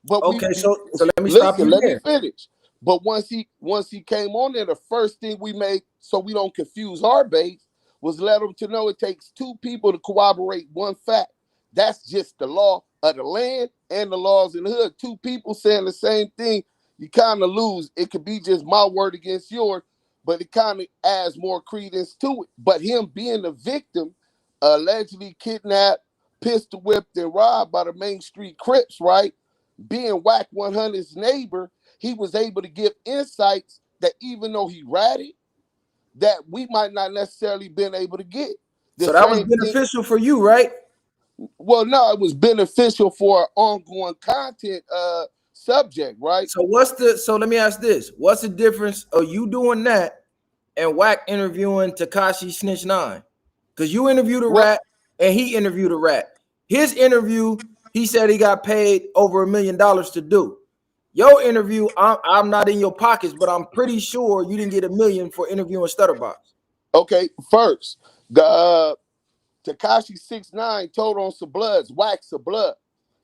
But Okay, so let me stop listen, you let me there. finish. But once he came on there, the first thing we made so we don't confuse our base was let them to know it takes two people to corroborate one fact. That's just the law of the land and the laws in the hood. Two people saying the same thing, you kind of lose. It could be just my word against yours, but it kind of adds more credence to it. But him being the victim, allegedly kidnapped, pistol whipped, and robbed by the Main Street Crips, right? Being Wack 100's neighbor, he was able to give insights that even though he ratted, that we might not necessarily been able to get. The So that was same thing. beneficial for you, right? Well, no, it was beneficial for ongoing content subject, right? So let me ask this. What's the difference of you doing that and Wack interviewing Tekashi Snitch 9? Because you interviewed a Well, rat and he interviewed a rat. His interview, he said he got paid over $1 million to do. Your interview, I'm not in your pockets, but I'm pretty sure you didn't get $1 million for interviewing Stutterbox. okay, first, the Tekashi 6ix9ine told on some bloods, wax some blood.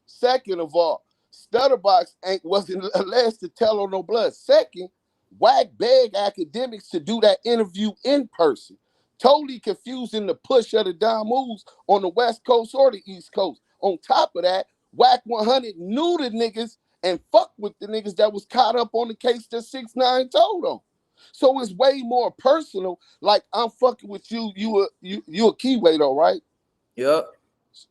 Second of all, Stutterbox wasn't alleged to tell on no blood. Second, Wack begged academics to do that interview in person. Totally confusing the push of the Don moves on the West Coast or the East Coast. On top of that, Wack 100 knew the niggas and fucked with the niggas that was caught up on the case that 6ix9ine told on. So it's way more personal. Like I'm fucking with you. You a keyway though, right? Yep.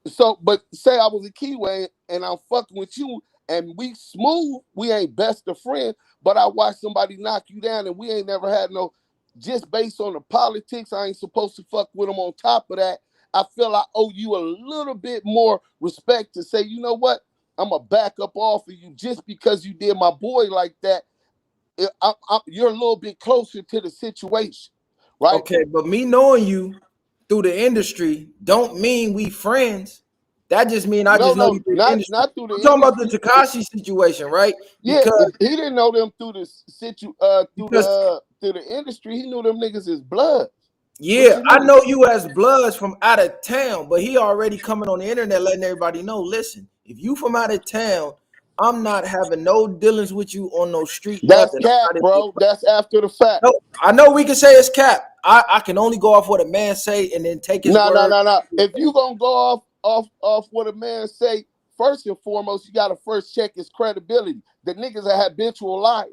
So, but say I was a keyway and I'm fucking with you and we smooth, we ain't best of friends, but I watch somebody knock you down and we ain't never had no, just based on the politics, I ain't supposed to fuck with them. On top of that, I feel I owe you a little bit more respect to say, you know what, I'm going to back up off of you just because you did my boy like that. You're a little bit closer to the situation, right? Okay, but me knowing you through the industry don't mean we friends. That just mean I No, just know no, you through the industry. not through I'm the talking about the industry. Tekashi situation, right? Yeah, Because he didn't know them through the because through the industry. He knew them niggas as blood. What yeah, you I mean? know you as Bloods from out of town, but he already coming on the internet letting everybody know. Listen, if you from out of town, I'm not having no dealings with you on no street, That's nothing. I'm cap, not in your bro. That's after the fact. no, I know we can say it's cap. I can only go off what a man say and then take his No, no, word. no, no. If you gonna go off what a man say, first and foremost, you gotta first check his credibility. The nigga's a habitual liar.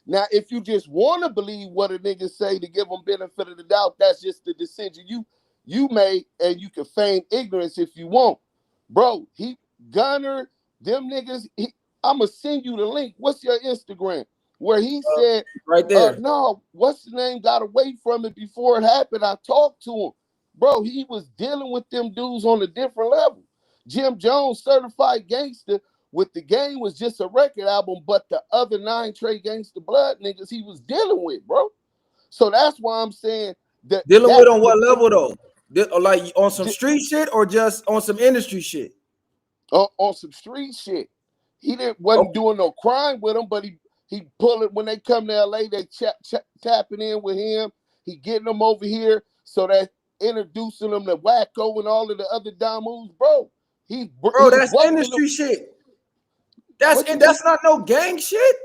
Now, if you just want to believe what a nigga say to give them benefit of the doubt, that's just the decision you made, and you can feign ignorance if you want. Bro, he Gunner, them niggas, I'ma send you the link. What's your Instagram? Where he said, Right there. no, what's the name got away from it before it happened. I talked to him. Bro, he was dealing with them dudes on a different level. Jim Jones, certified gangster, with the game was just a record album, but the other 9 Trey Gangsta Blood niggas he was dealing with, bro. So that's why I'm saying that Dealing with that on what level though? Like on some street shit or just on some industry shit? on some street shit. He wasn't Okay. doing no crime with them, but he pull it when they come to LA. They tapping in with him. He getting them over here so that introducing them to Wacko and all of the other Damus, bro. Bro, He that's broke the. industry shit. What you mean? That's not no gang shit.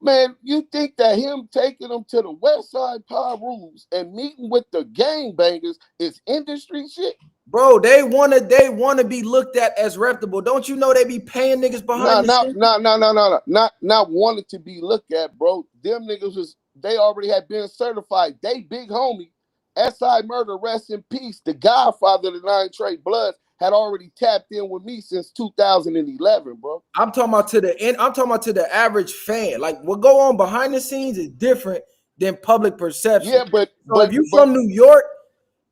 Man, you think that him taking them to the West Side Power Rules and meeting with the gangbangers is industry shit? Bro, they wanna be looked at as reputable. Don't you know they be paying niggas No, behind the no, scenes? no, no, no, no, no. Not wanted to be looked at, bro. Them niggas they already had been certified. They big homie, SI Murder, rest in peace. The godfather of the 9 Trey Bloods had already tapped in with me since 2011, bro. I'm talking about to the end. I'm talking about to the average fan. Like what go on behind the scenes is different than public perception. Yeah, but So if but you but from New York,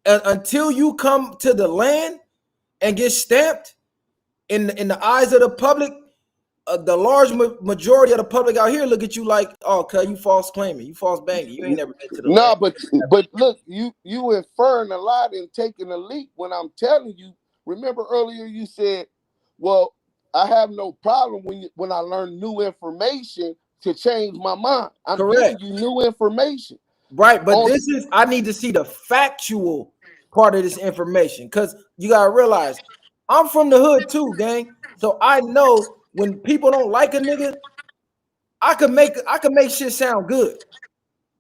until you come to the land and get stamped in the eyes of the public, the large majority of the public out here look at you like, oh, cuz you false claiming, you false banging, you ain't never been to the land. nah, but look, you inferring a lot and taking a leap when I'm telling you Remember earlier you said, well, I have no problem when I learn new information to change my mind. I'm Correct. giving you new information. Right, but On, this is, I need to see the factual part of this information, because you gotta realize I'm from the hood too, gang. So I know when people don't like a nigga, I can make shit sound good.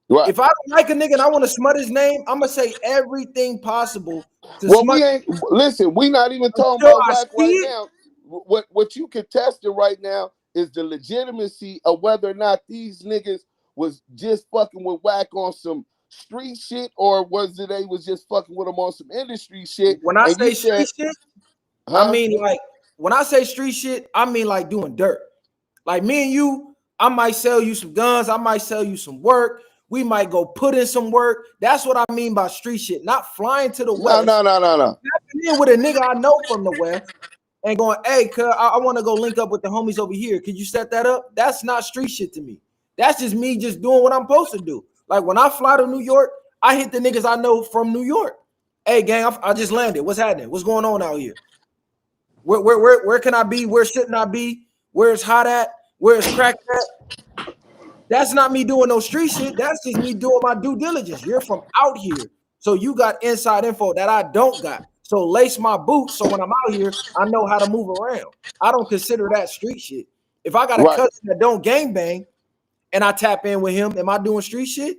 right. If I don't like a nigga and I want to smut his name, I'm gonna say everything possible to Well, smut we ain't listen. We not even talking until about I Wack see right it. now. What you contesting right now is the legitimacy of whether or not these niggas was just fucking with Wack on some street shit, or was it they was just fucking with him on some industry shit. When I And you say said, street shit, I huh? mean like when I say street shit, I mean like doing dirt. Like me and you, I might sell you some guns, I might sell you some work. We might go put in some work. That's what I mean by street shit. Not flying to the No, west, no, no, no, no. tapping in with a nigga I know from the west, and going, hey, cuz I want to go link up with the homies over here. Could you set that up? That's not street shit to me. That's just me just doing what I'm supposed to do. Like when I fly to New York, I hit the niggas I know from New York. Hey, gang, I just landed. What's happening? What's going on out here? Where can I be? Where shouldn't I be? Where it's hot at? Where it's cracked at? That's not me doing no street shit. That's just me doing my due diligence. You're from out here, so you got inside info that I don't got. So lace my boots, so when I'm out here, I know how to move around. I don't consider that street shit. If I got a Right. cousin that don't gang bang and I tap in with him, am I doing street shit?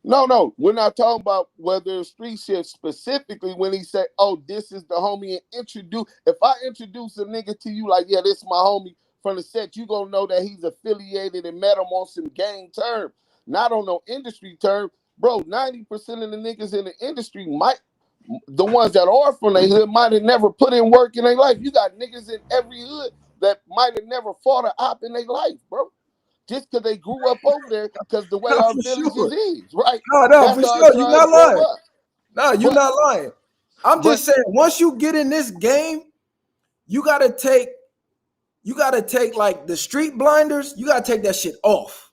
No, no, we're not talking about whether it's street shit specifically when he said, oh, this is the homie, and introduce. If I introduce a nigga to you like, yeah, this is my homie from the set, you gonna know that he's affiliated and met him on some gang term, not on no industry term. Bro, 90% of the niggas in the industry the ones that are from their hood might have never put in work in their life. You got niggas in every hood that might have never fought an op in their life, bro. Just because they grew up over there, because the way No, our for villages sure. is, right? No, That's for how our sure. You're tribes not grow lying. up. No, you're But not lying. I'm but just saying, once you get in this game, you gotta take like the street blinders, you gotta take that shit off.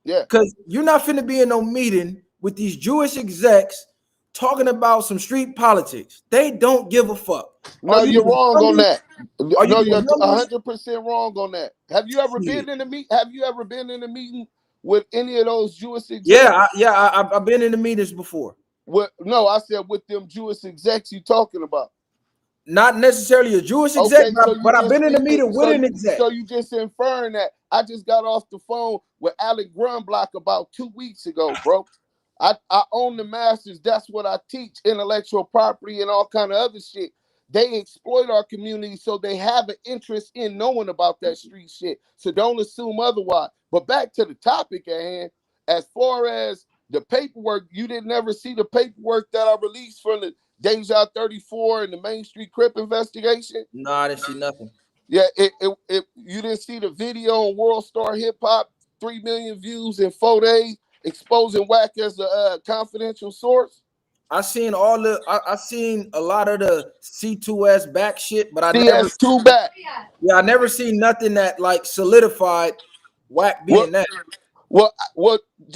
yeah, Because you're not finna be in no meeting with these Jewish execs talking about some street politics. They don't give a fuck. Are no, you you're doing wrong on numbers? that. Are you No, doing you're numbers? 100% wrong on that. Have you ever Shit. been in a meet? Have you ever been in a meeting with any of those Jewish Yeah, execs? I've been in the meetings before. No, I said with them Jewish execs you talking about. Not necessarily a Jewish exec, Okay, but, so you but I've just been in the speaking, meeting with an exec. so you just inferring that. I just got off the phone with Alec Grunblock about 2 weeks ago, bro. I own the masters. That's what I teach: intellectual property and all kind of other shit. They exploit our community, so they have an interest in knowing about that street shit. So don't assume otherwise. But back to the topic at hand. As far as the paperwork, you didn't ever see the paperwork that I released from the Deja 34 and the Main Street Crip investigation. No, I didn't see nothing. Yeah, you didn't see the video on World Star Hip Hop, 3 million views in 4 days, exposing Wack as a confidential source. I seen a lot of the C2S back shit, but CS2 back. I never seen nothing that like solidified Wack What? being that. What?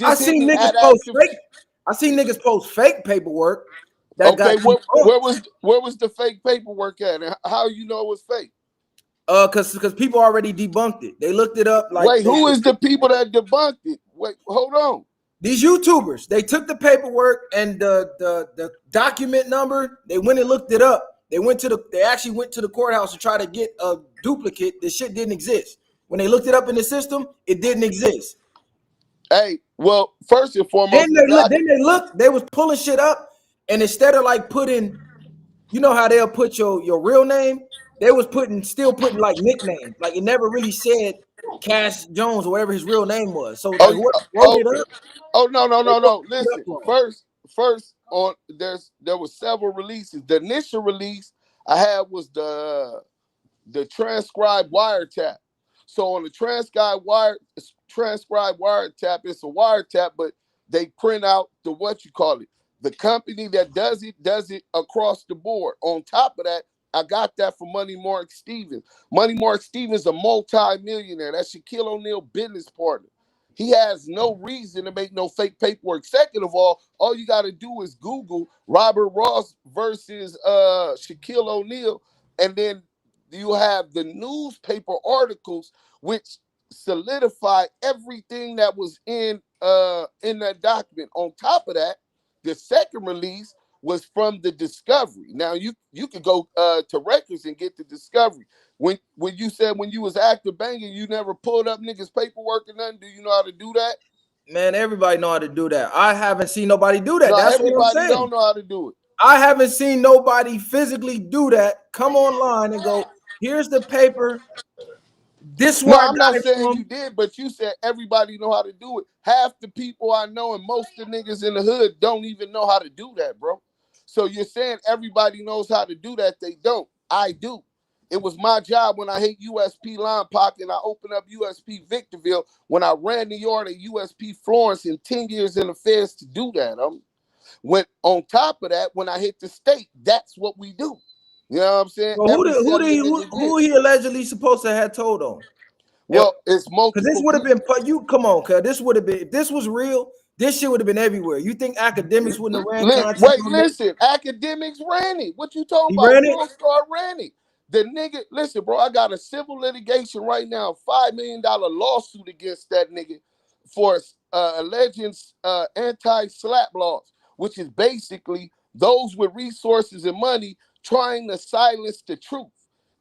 I Just hit seen me niggas at post active. fake. I seen niggas post fake paperwork that Okay, got debunked. where was the fake paperwork at, and how you know it was fake? Cause people already debunked it. They looked it up like Wait, who is the people that debunked it? Wait, hold on. these YouTubers. They took the paperwork and the document number. They went and looked it up. They actually went to the courthouse to try to get a duplicate. The shit didn't exist. When they looked it up in the system, it didn't exist. Hey, well, first and foremost, the Then document. they looked. They was pulling shit up, and instead of like putting, you know how they'll put your real name, they was still putting like nicknames. Like it never really said Cash Jones or whatever his real name was. So like Oh, whoever wrote oh, it up, oh, no, no, they no, wrote no. it up Listen, wrong. first on there was several releases. The initial release I had was the transcribed wiretap. So on the transcribed wiretap, it's a wiretap, but they print out the what you call it. The company that does it across the board. On top of that, I got that from Money Mark Stevens. Money Mark Stevens, a multi-millionaire. That's Shaquille O'Neal business partner. He has no reason to make no fake paperwork. Second of all you got to do is Google Robert Ross versus Shaquille O'Neal, and then you have the newspaper articles which solidify everything that was in that document. On top of that, the second release was from the discovery. Now you could go to records and get the discovery. When you said when you was active banging, you never pulled up niggas paperwork or nothing. Do you know how to do that? Man, everybody know how to do that. I haven't seen nobody do that. No, That's what I'm everybody saying. don't know how to do it. I haven't seen nobody physically do that. Come online and go, here's the paper. This is No, where I I'm got not it saying you from. did, but you said everybody know how to do it. Half the people I know and most of the niggas in the hood don't even know how to do that, bro. So you're saying everybody knows how to do that. They don't. I do. It was my job when I hit USP Line Pocket and I opened up USP Victorville when I ran the yard at USP Florence in 10 years in the feds to do that. When on top of that, when I hit the state, that's what we do. You know what I'm saying? Well, Every 7 niggas who did. he allegedly supposed to have told on? Well, it's Because this multiple would have people. been you. Come on, cuz this would have been if this was real. This shit would have been everywhere. You think academics wouldn't have ran content Wait, on this? listen. Academics ran it. What you talking He about? ran it. World Star ran it. The nigga, listen, bro. I got a civil litigation right now, $5 million lawsuit against that nigga for alleging anti-slap laws, which is basically those with resources and money trying to silence the truth.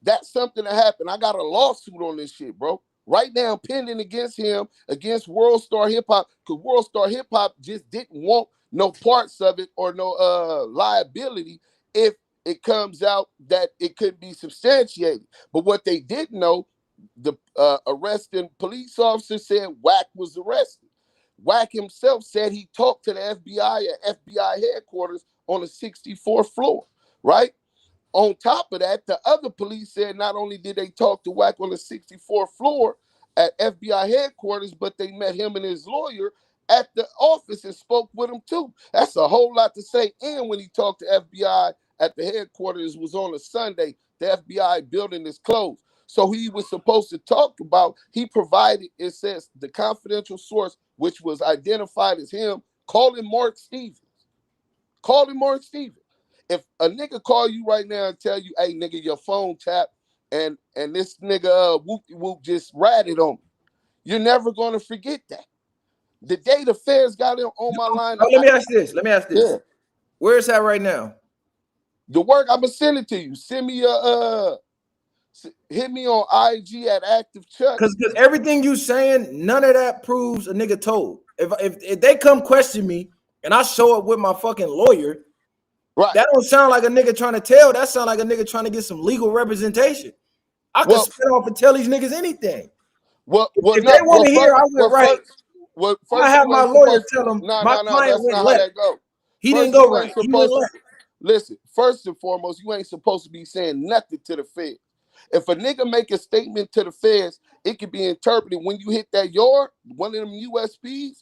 That's something that happened. I got a lawsuit on this shit, bro. Right now, pending against him, against World Star Hip Hop, because World Star Hip Hop just didn't want no parts of it or no liability if it comes out that it could be substantiated. But what they didn't know, the arresting police officer said Wack was arrested. Wack himself said he talked to the FBI at FBI headquarters on the 64th floor, right? On top of that, the other police said not only did they talk to Wack on the 64th floor at FBI headquarters, but they met him and his lawyer at the office and spoke with him too. That's a whole lot to say. And when he talked to FBI at the headquarters was on a Sunday, the FBI building is closed. So he was supposed to talk about, he provided, it says, the confidential source, which was identified as him, calling Mark Stevens. Calling Mark Stevens. If a nigga call you right now and tell you, hey nigga, your phone tapped and this nigga whoop whoop just ratted on me, you're never gonna forget that. The day the feds got him on my line, Let me ask this. Let me ask this. yeah, Where is that right now? the work I'm gonna send it to you. Send me a hit me on IG at Active Chuck. Because everything you saying, none of that proves a nigga told. If they come question me and I show up with my fucking lawyer, Right. that don't sound like a nigga trying to tell. That sound like a nigga trying to get some legal representation. I could Well, spin off and tell these niggas anything. well, If no, they want to hear, I went right. I first have you my ain't lawyer supposed. tell them No, my no, no, client that's went not how left. that go. He didn't First, go you ain't right. He went supposed to left. listen. First and foremost, you ain't supposed to be saying nothing to the feds. If a nigga make a statement to the feds, it could be interpreted when you hit that yard, one of them USPs,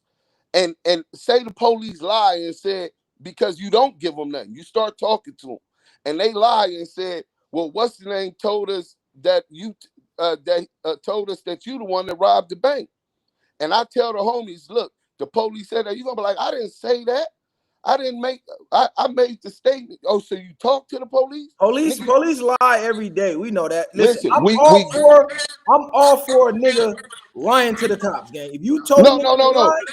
and say the police lie and said because you don't give them nothing, you start talking to them, and they lie and said, well, what's the name told us that you told us that you the one that robbed the bank, and I tell the homies, look, the police said that, you gonna be like, I didn't say that. I didn't make. I made the statement. Oh, so you talked to the police? Nigga, Police lie every day. We know that. Listen, listen, I'm we all for a nigga lying to the cops, gang. If you told a no nigga no to no no lie,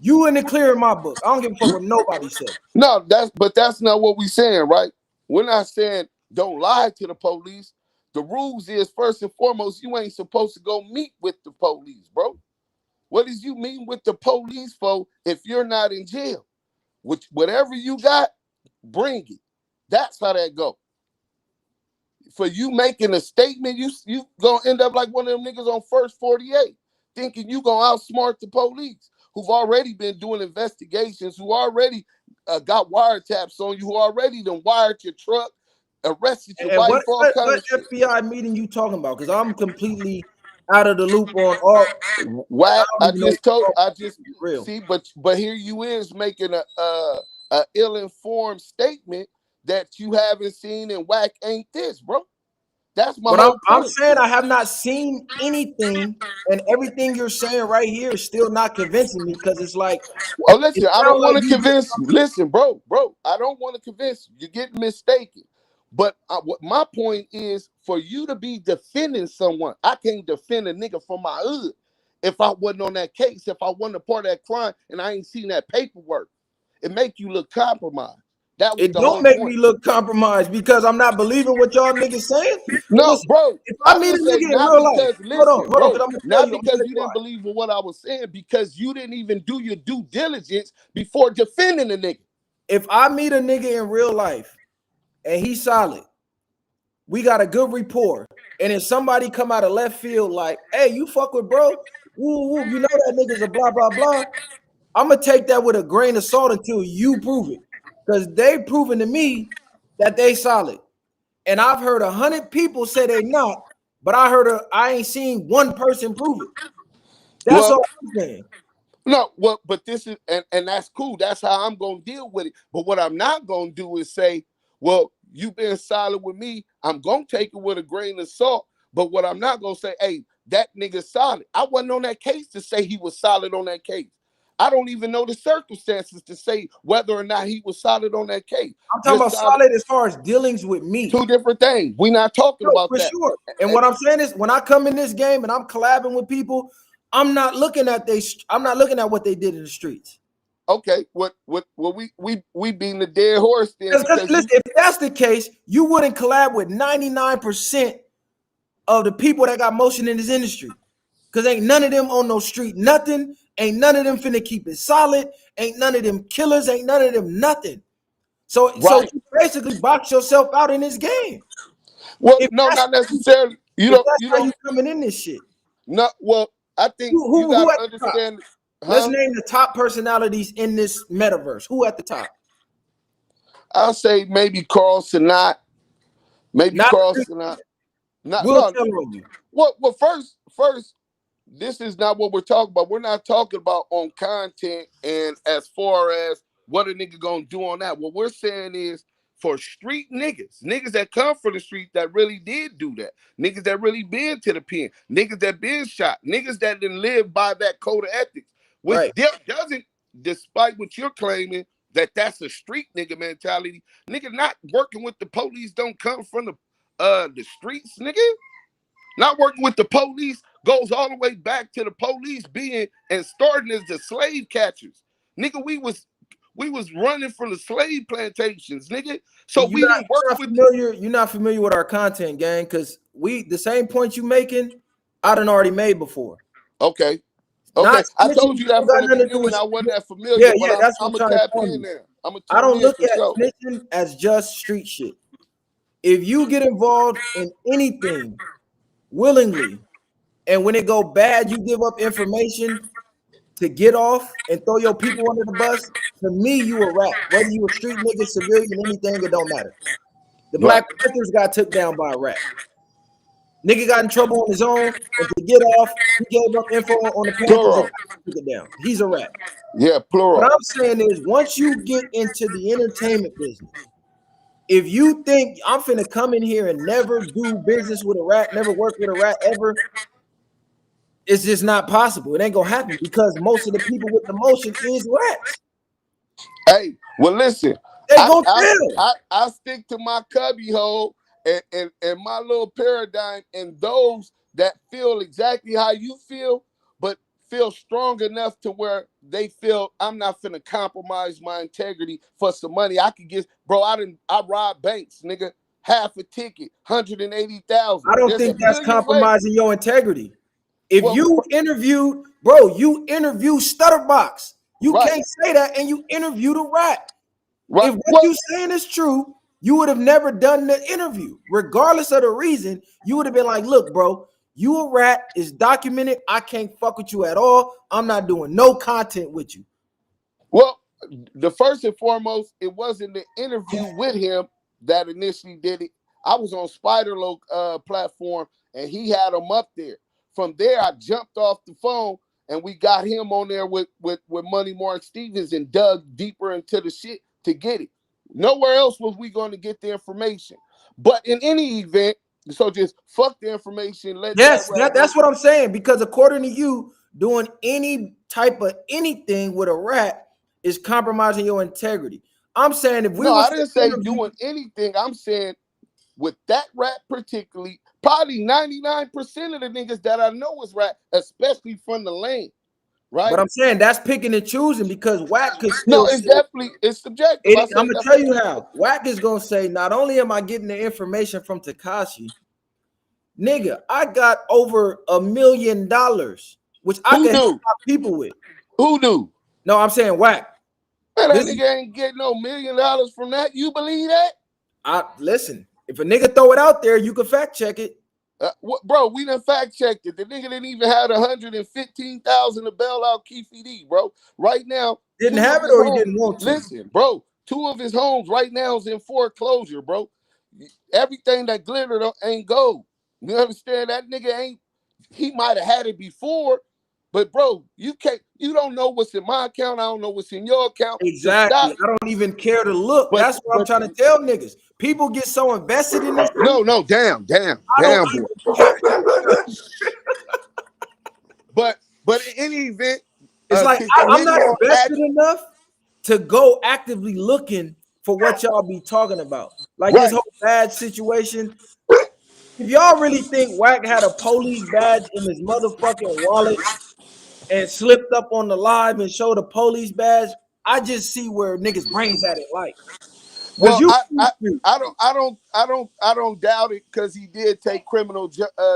you in the clear in my book. I don't give a fuck what nobody say. no. That's not what we saying, right? We're not saying don't lie to the police. The rules is first and foremost, you ain't supposed to go meet with the police, bro. What is you meeting with the police for if you're not in jail? Which whatever you got, bring it. That's how that go. For you making a statement, you gonna end up like one of them niggas on First 48, thinking you gonna outsmart the police, who've already been doing investigations, who already got wiretaps on you, who already done wired your truck, arrested your And wife, all kind what of shit. FBI meeting you talking about? Because I'm completely out of the loop on all. Like I Wack, don't even know what you're talking I about, just to be real. see, but here you is making a ill-informed statement that you haven't seen, and Wack ain't this, bro. That's my But whole I'm point. saying I have not seen anything, and everything you're saying right here is still not convincing me because it's like Oh, it listen, I sounds don't like want to you just convince you. Listen, bro, I don't want to convince you. You're getting mistaken. But what my point is, for you to be defending someone, I can't defend a nigga from my hood if I wasn't on that case, if I wasn't a part of that crime, and I ain't seen that paperwork. It make you look compromised. That was it the don't whole make point. me look compromised because I'm not believing what y'all niggas saying. But No, listen, bro, if I I meet a didn't say nigga in not real life, because, listen, hold on, because bro, I'm gonna tell not you, because you why. didn't believe in what I was saying, because you didn't even do your due diligence before defending the nigga. If I meet a nigga in real life and he's solid, we got a good rapport, and if somebody come out of left field like, hey, you fuck with bro, woo woo, you know that nigga's a blah blah blah. I'm gonna take that with a grain of salt until you prove it, because they proven to me that they solid, and I've heard 100 people say they not, but I ain't seen one person prove it. That's Well, all I'm saying. no, well, but this is and that's cool. That's how I'm gonna deal with it. But what I'm not gonna do is say, well, you been solid with me. I'm gonna take it with a grain of salt. But what I'm not gonna say, hey, that nigga solid. I wasn't on that case to say he was solid on that case. I don't even know the circumstances to say whether or not he was solid on that case. I'm talking Just about solid, solid as far as dealings with me. two different things. We're not talking No, about for that. sure. And And what I'm saying is, when I come in this game and I'm collabing with people, I'm not looking at I'm not looking at what they did in the streets. okay, what we beating the dead horse then Because because listen, you if that's the case, you wouldn't collab with 99% of the people that got motion in this industry. Because ain't none of them on no street nothing. Ain't none of them finna keep it solid. Ain't none of them killers. Ain't none of them nothing. So right. you basically box yourself out in this game. Well, If no, that's not necessarily. if that's You how you don't coming in this shit. not well, I think you Who gotta at the top? understand, Let's huh? name the top personalities in this metaverse. Who at the top? I'll say maybe Carl Sinat, maybe Not Carl street. Sinat. Not We'll no. tell on you. Well, first, this is not what we're talking about. We're not talking about on content and as far as what a nigga gonna do on that. What we're saying is for street niggas that come from the street that really did do that, niggas that really been to the pen, niggas that been shot, niggas that didn't live by that code of ethics, which Right. doesn't, despite what you're claiming, that's a street nigga mentality. Nigga not working with the police don't come from the streets, nigga. Not working with the police goes all the way back to the police being and starting as the slave catchers. Nigga, we was running from the slave plantations, nigga. So You're we not didn't work you're not with familiar. You're not familiar with our content, gang, because we the same point you making, I done already made before. okay. Not Okay. I snitching told you that don't from got the nothing to do beginning. with I wasn't that yeah, familiar, but yeah. That's what I'm I'm gonna trying to tap tell in you. there. I'm gonna I tune don't in look for at sure. snitching as just street shit. If you get involved in anything willingly, and when it go bad, you give up information to get off and throw your people under the bus. To me, you a rat. Whether you a street nigga, civilian, anything, it don't matter. The Right. Black Panthers got took down by a rat. Nigga got in trouble on his own, and to get off, he gave up info on the Panthers and Plural. took it down. He's a rat. Yeah, What plural. I'm saying is, once you get into the entertainment business, if you think I'm finna come in here and never do business with a rat, never work with a rat ever, it's just not possible. It ain't gonna happen because most of the people with the motion is rats. Hey, well, listen, They I gonna I tell. I stick to my cubby hole and my little paradigm, and those that feel exactly how you feel, but feel strong enough to where they feel I'm not finna compromise my integrity for some money. I could get, bro. I robbed banks, nigga. Half a ticket, 180,000. I don't There's a think that's million ways. compromising your integrity. If Well, you interviewed, bro, you interviewed Stutterbox. You right, can't say that, and you interviewed a rat. right. If what Well, you saying is true, you would have never done the interview, regardless of the reason. You would have been like, "Look, bro, you a rat. It's documented. I can't fuck with you at all. I'm not doing no content with you." Well, the first and foremost, it wasn't the interview with him that initially did it. I was on platform and he had him up there. From there, I jumped off the phone and we got him on there with Money Mark Stevens and dug deeper into the shit to get it. Nowhere else was we going to get the information. But in any event, So just fuck the information. Let that Yes, rap that's work. what I'm saying. Because according to you, doing any type of anything with a rat is compromising your integrity. I'm saying if we No, was I to didn't say interview, doing anything. I'm saying with that rap particularly, probably 99% of the niggas that I know is rap, especially from the lane, but right? I'm saying that's picking and choosing because Wack could No, still it's say definitely it's subjective. I it. I'm said gonna that's tell what you how. Wack is gonna say not only am I getting the information from Tekashi, nigga, I got over $1 million, which I who can help do? my people with. Who do? No, I'm saying Wack. Man, that This is nigga ain't getting no $1 million from that. You believe that? I listen. If a nigga throw it out there, you can fact check it. What, bro, we done fact checked it. The nigga didn't even have 115,000 to bail out Keefe D, bro. Right now, Didn't two of have it his or he homes. didn't want to. Listen, bro, two of his homes right now is in foreclosure, bro. Everything that glittered ain't gold. You understand? That nigga ain't. He might have had it before, but bro, you can't. You don't know what's in my account. I don't know what's in your account. So Exactly. stop. I don't even care to look. But That's what I'm but trying to tell niggas. People get so invested in this shit. no, damn, I don't boy. even care. But in any event, It's like since the I'm nigga not on invested act enough to go actively looking for what y'all be talking about. Like this right. whole badge situation. If y'all really think Wack had a police badge in his motherfucking wallet and slipped up on the live and showed a police badge, I just see where niggas' brains at it like. Cause Well, you I don't doubt it because he did take criminal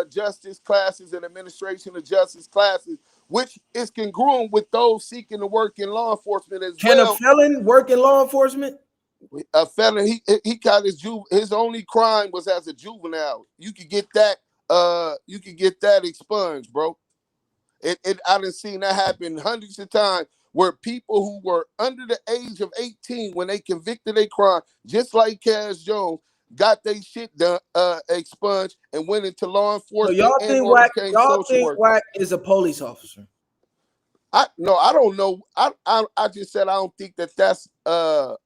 justice classes and administration of justice classes, which is congruent with those seeking to work in law enforcement as can a well. felon work in law enforcement? A felon, he got his only crime was as a juvenile. You could get that expunged, bro. I done seen that happen hundreds of times where people who were under the age of 18 when they convicted a crime, just like Cass Jones, got their shit done expunged and went into law So enforcement and or became social workers. Wack is a police officer. I don't know. I just said I don't think that's a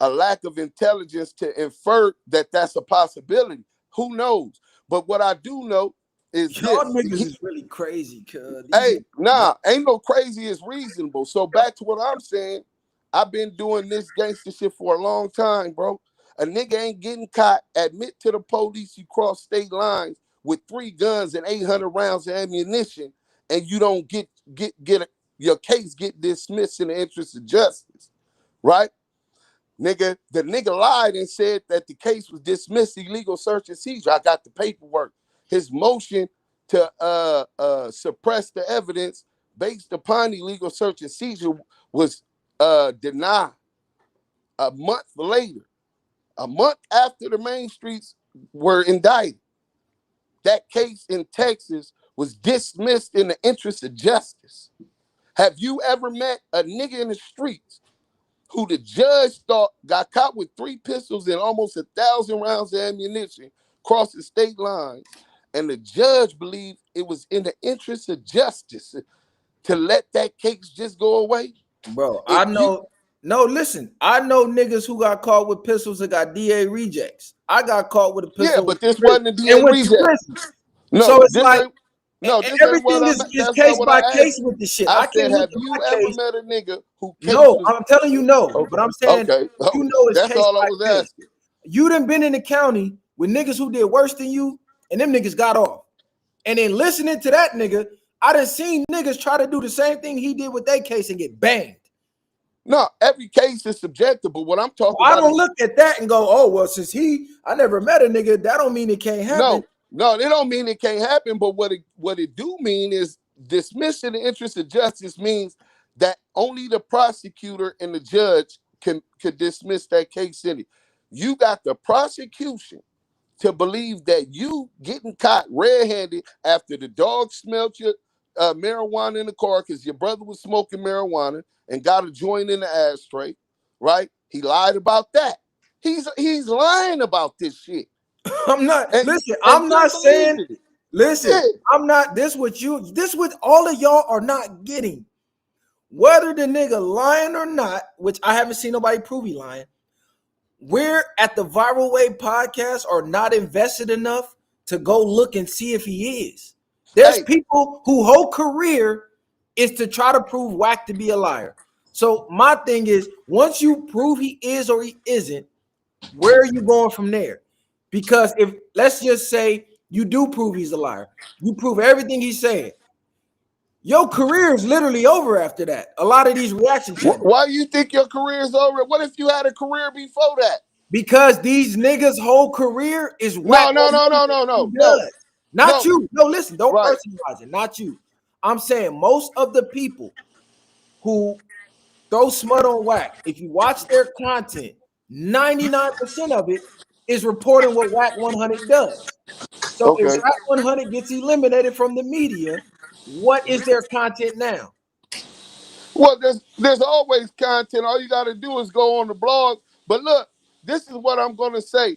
lack of intelligence to infer that that's a possibility. Who knows? But what I do know is Y'all this. niggas is really crazy, cuz these Hey, niggas. nah, ain't no crazy is reasonable. So back to what I'm saying, I've been doing this gangster shit for a long time, bro. A nigga ain't getting caught. Admit to the police you crossed state lines with 3 guns and 800 rounds of ammunition, and you don't your case get dismissed in the interest of justice, right? Nigga, the nigga lied and said that the case was dismissed, illegal search and seizure. I got the paperwork. His motion to suppress the evidence based upon illegal search and seizure was denied a month later. A month after the Main Streets were indicted, that case in Texas was dismissed in the interest of justice. Have you ever met a nigga in the streets who the judge thought got caught with 3 pistols and almost 1,000 rounds of ammunition crossing state lines, and the judge believed it was in the interest of justice to let that case just go away? Bro, If I you know. No, listen. I know niggas who got caught with pistols and got DA rejects. I got caught with a Yeah, pistol but this wasn't a and DA went to reject. prison. No, So it's like this ain't what everything is that's not case what by I case asked you. with this shit. I I said, can't look have at you my ever case. met a nigga who case No, was I'm telling you no. But I'm saying okay? you know it's That's case all I by was case. asking. You done been in the county with niggas who did worse than you, and them niggas got off. And then listening to that nigga, I done seen niggas try to do the same thing he did with their case and get banged. No, every case is subjective, but what I'm So talking I about don't is look at that and go, oh, well, since I never met a nigga, that don't mean it can't happen. no, they don't mean it can't happen, but what it do mean is dismissing the interest of justice means that only the prosecutor and the judge could dismiss that case in it. You got the prosecution to believe that you getting caught red-handed after the dog smelled your marijuana in the car because your brother was smoking marijuana and got a joint in the ashtray, right? He lied about that. He's lying about this shit. I'm not, And listen, and I'm you not saying, believed it. listen, Yeah. I'm not, this what all of y'all are not getting. Whether the nigga lying or not, which I haven't seen nobody prove he lying, we're at the Viral Way podcast are not invested enough to go look and see if he is. There's Hey, people who whole career is to try to prove Wack to be a liar. So my thing is, once you prove he is or he isn't, where are you going from there? Because if let's just say you do prove he's a liar, you prove everything he's saying. Your career is literally over after that. A lot of these reaction channels. why you think your career is over? What if you had a career before that? Because these niggas' whole career is Wack No, no, no, no, no, he no, no, does. Not no. you. No, listen, don't Right. personalize it. Not you. I'm saying most of the people who throw smut on Wack, if you watch their content, 99% of it is reporting what Wack 100 does. So if Okay. Wack 100 gets eliminated from the media, what is their content now? Well, there's always content. All you got to do is go on the blog. But look, this is what I'm gonna say.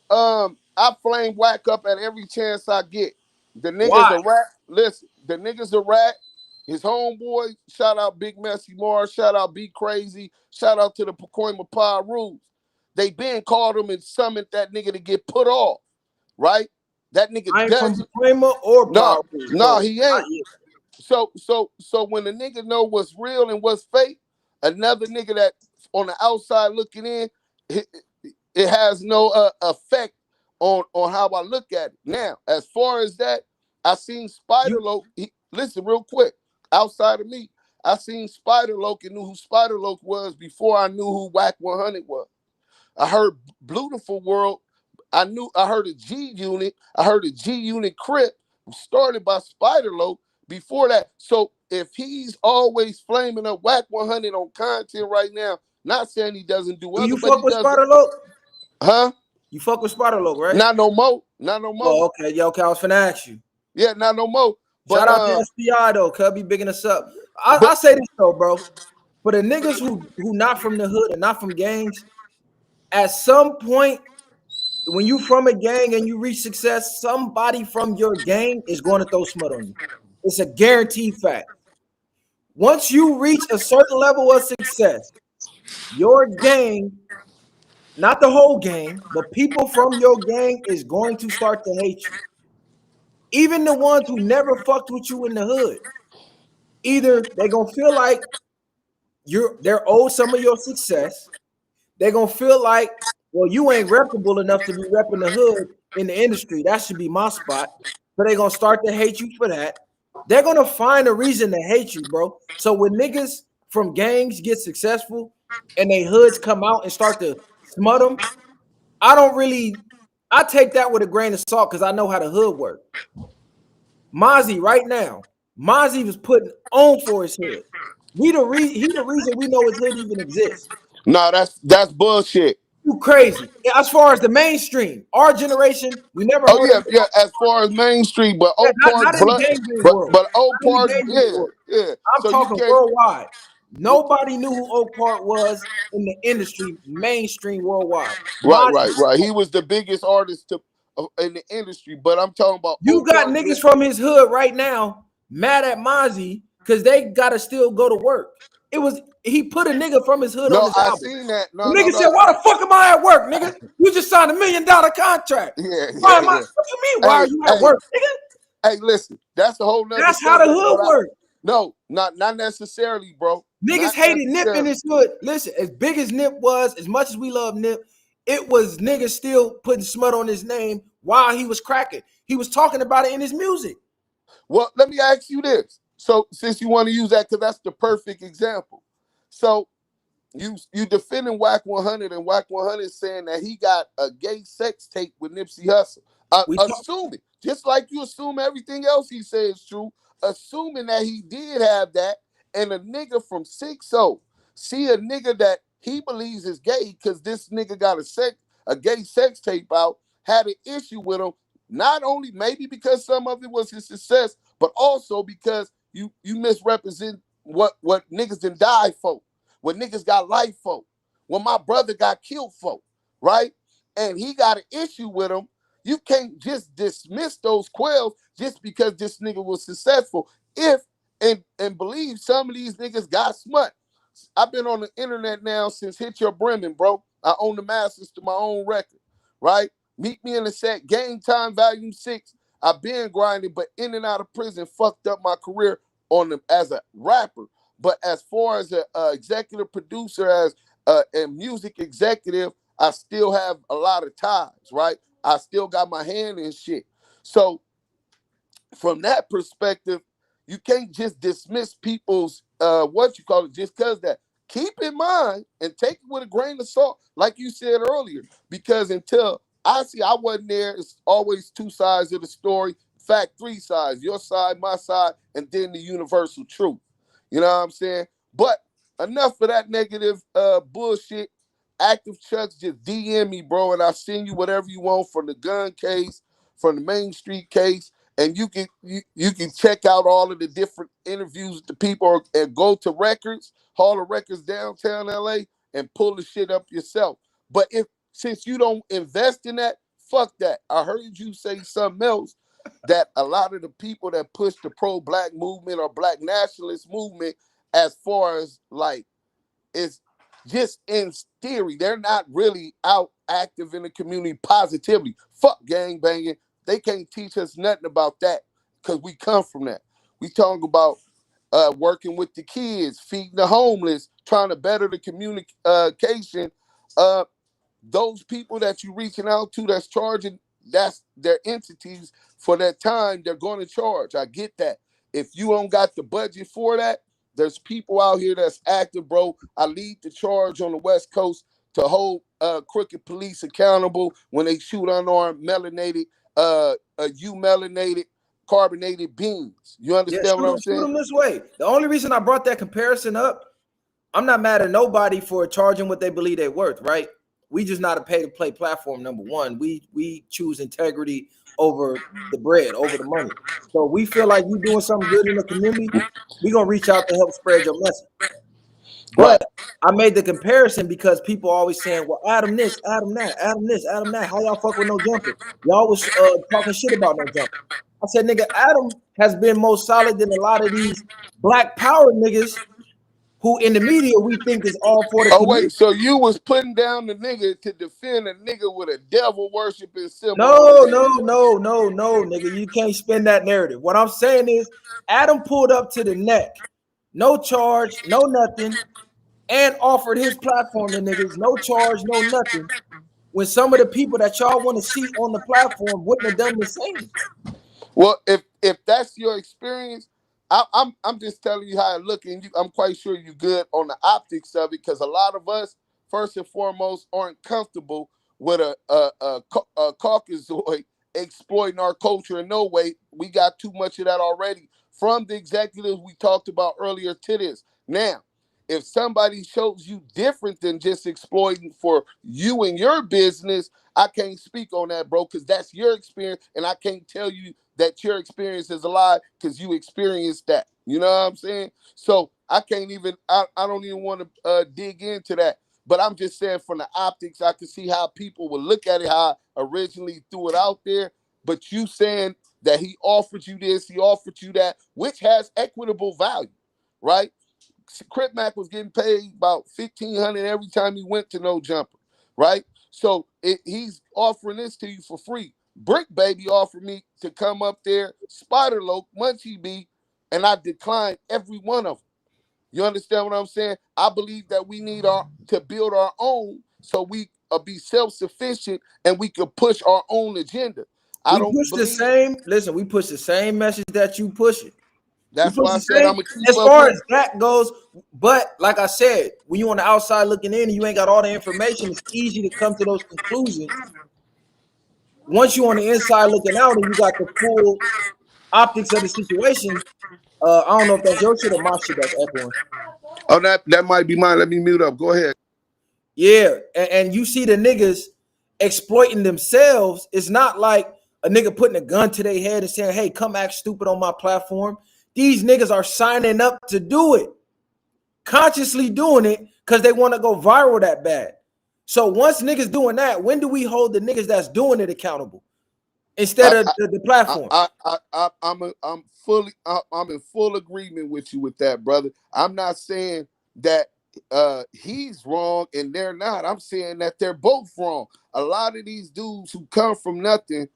I flame Wack up at every chance I get. The nigga's Why? a rat. Listen, the nigga's a rat. His homeboy, shout out Big Messy Mars, shout out Be Crazy, shout out to the Pacoima Pie Rules. They been called him and summoned that nigga to get put off, right? That nigga I ain't from does. Pacoima or No, Power. no, So he ain't. So when the nigga know what's real and what's fake, another nigga that on the outside looking in, it has no effect on how I look at it. Now, as far as that, I seen Spider you Loke. Listen, real quick. Outside of me, I seen Spider Loke and knew who Spider Loke was before I knew who Wack 100 was. I heard Blutiful World. I heard a G Unit. I heard a G Unit Crip started by Spider Loke before that. So if he's always flaming up Wack 100 on content right now, not saying he doesn't do do you other, but fuck he with does it. Spider Loke? Huh? You fuck with Spider Loke, right? Not no more. Not no more. Oh, okay. Yeah, okay. I was finna ask you. Yeah, not no more. But Shout out to SPI though, cuz be bigging us up. I but say this though, bro. For the niggas who not from the hood and not from gangs, at some point when you from a gang and you reach success, somebody from your gang is going to throw smut on you. It's a guaranteed fact. Once you reach a certain level of success, your gang, not the whole gang, but people from your gang is going to start to hate you. Even the ones who never fucked with you in the hood. Either they're gonna feel like they're owed some of your success. They're gonna feel like, well, you ain't reputable enough to be repping the hood in the industry. That should be my spot. So they're gonna start to hate you for that. They're gonna find a reason to hate you, bro. So when niggas from gangs get successful and they hoods come out and start to smut them, I take that with a grain of salt because I know how the hood work. Mozzie right now, Mozzie was putting on for his hood. He the reason we know his hood even exists. no, that's bullshit. You crazy. As far as the mainstream, our generation, we never Oh heard yeah, of yeah. As far as Main Street, but Oak Park, not in the gang bang world. but Oak Not in the Park, gang bang yeah, world. yeah. I'm So you talking can't. worldwide. Nobody knew who Oak Park was in the industry, mainstream worldwide. Right, Mozzie, right. He was the biggest artist in the industry, but I'm talking about you Oak got Park. niggas from his hood right now mad at Mozzie because they gotta still go to work. He put a nigga from his hood on No, his I album. seen that. The No, no, nigga no. said, "Why the fuck am I at work, nigga? You just signed $1 million contract. Yeah, Why yeah, am I? yeah. What you mean? Why Hey, are you at hey, work, nigga? hey. Listen, that's a whole nother That's how the subject. hood works. No, not necessarily, bro. Niggas Not hated Nip in necessarily. his hood. Listen, as big as Nip was, as much as we love Nip, it was niggas still putting smut on his name while he was cracking. He was talking about it in his music. Well, let me ask you this. So, since you want to use that, because that's the perfect example. So, you defending Wack 100 and Wack 100 saying that he got a gay sex tape with Nipsey Hussle. We talk, Assuming, just like you assume everything else he says is true, assuming that he did have that, and a nigga from 6-0 see a nigga that he believes is gay because this nigga got a gay sex tape out, had an issue with him, not only maybe because some of it was his success, but also because you misrepresent what niggas done die for, what niggas got life for, when my brother got killed for, right? And he got an issue with him. You can't just dismiss those quails just because this nigga was successful. If and believe some of these niggas got smut. I've been on the internet now since Hit Your Bremen, bro. I own the masters to my own record, right? Meet Me in the Set, Game Time, Volume 6. I've been grinding, but in and out of prison fucked up my career on them as a rapper. But as far as an executive producer, as a music executive, I still have a lot of ties, right? I still got my hand in shit. So from that perspective, you can't just dismiss people's what you call it just because that. Keep in mind and take it with a grain of salt, like you said earlier, because until I wasn't there, it's always two sides of the story. In fact, three sides: your side, my side, and then the universal truth. You know what I'm saying? But enough of that negative bullshit. Active Chucks, just DM me, bro, and I'll send you whatever you want from the gun case, from the Main Street case, and you can check out all of the different interviews with the people and go to records, Hall of Records downtown LA, and pull the shit up yourself. But since you don't invest in that, fuck that. I heard you say something else that a lot of the people that push the pro-black movement or black nationalist movement, as far as like, it's just in theory. They're not really out active in the community positively. Fuck gang banging. They can't teach us nothing about that because we come from that. We talk about working with the kids, feeding the homeless, trying to better the communication. Those people that you're reaching out to that's charging, that's their entities for that time, they're going to charge. I get that. If you don't got the budget for that, there's people out here that's active, bro. I lead the charge on the West Coast to hold crooked police accountable when they shoot unarmed melanated, melanated carbonated beans. You Yeah, understand what I'm shoot saying? them this way. The only reason I brought that comparison up, I'm not mad at nobody for charging what they believe they're worth, right? We just not a pay-to-play platform, number one. We choose integrity over the bread, over the money. So we feel like you doing something good in the community, we're gonna reach out to help spread your message. Right. But I made the comparison because people always saying, well, Adam this, Adam that, Adam this, Adam that. How y'all fuck with no jumper? Y'all was talking shit about no jumper. I said, nigga, Adam has been more solid than a lot of these black power niggas who in the media we think is all for the Oh wait, community. so you was putting down the nigga to defend a nigga with a devil worshiping symbol on his No, head? no, nigga. You can't spin that narrative. What I'm saying is Adam pulled up to the neck, no charge, no nothing, and offered his platform to niggas, no charge, no nothing. When some of the people that y'all want to see on the platform wouldn't have done the same. Well, if that's your experience, I'm just telling you how I look, and I'm quite sure you're good on the optics of it, because a lot of us, first and foremost, aren't comfortable with a Caucasoid exploiting our culture in no way. We got too much of that already from the executives we talked about earlier to this. Now, if somebody shows you different than just exploiting for you and your business, I can't speak on that, bro, because that's your experience, and I can't tell you that your experience is a lie because you experienced that. You know what I'm saying? So I can't even, I don't even want to dig into that. But I'm just saying from the optics, I can see how people would look at it, how I originally threw it out there. But you saying that he offered you this, he offered you that, which has equitable value, right? Crip Mac was getting paid about $1,500 every time he went to No Jumper, right? So he's offering this to you for free. Brick Baby offered me to come up there, Spider Loke, Munchie B, and I declined every one of them. You understand what I'm saying? I believe that we need to build our own so we be self-sufficient and we can push our own agenda. I We don't push the believe same, listen, we push the same message that you push it. We that's push why I the said same I'm gonna keep as up far with as that goes. But like I said, when you on the outside looking in and you ain't got all the information, it's easy to come to those conclusions. Once you on the inside looking out and you got the full optics of the situation, I don't know if that's your shit or my shit that's echoing. Oh, that might be mine. Let me mute up. Go ahead. Yeah, and you see the niggas exploiting themselves. It's not like a nigga putting a gun to their head and saying, hey, come act stupid on my platform. These niggas are signing up to do it, consciously doing it because they want to go viral that bad. So once niggas doing that, when do we hold the niggas that's doing it accountable instead I, of the platform? I'm in full agreement with you with that, brother. I'm not saying that he's wrong and they're not. I'm saying that they're both wrong. A lot of these dudes who come from nothing,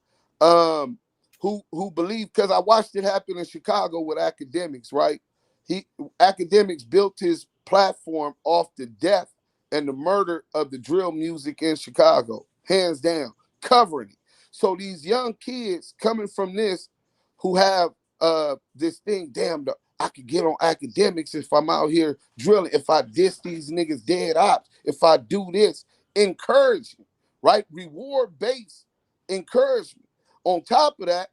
who believe, because I watched it happen in Chicago with academics, right? Academics built his platform off the death and the murder of the drill music in Chicago, hands down, covering it. So these young kids coming from this who have this thing, damn, I could get on academics if I'm out here drilling, if I diss these niggas dead ops, if I do this, encouragement, right? Reward-based encouragement. On top of that,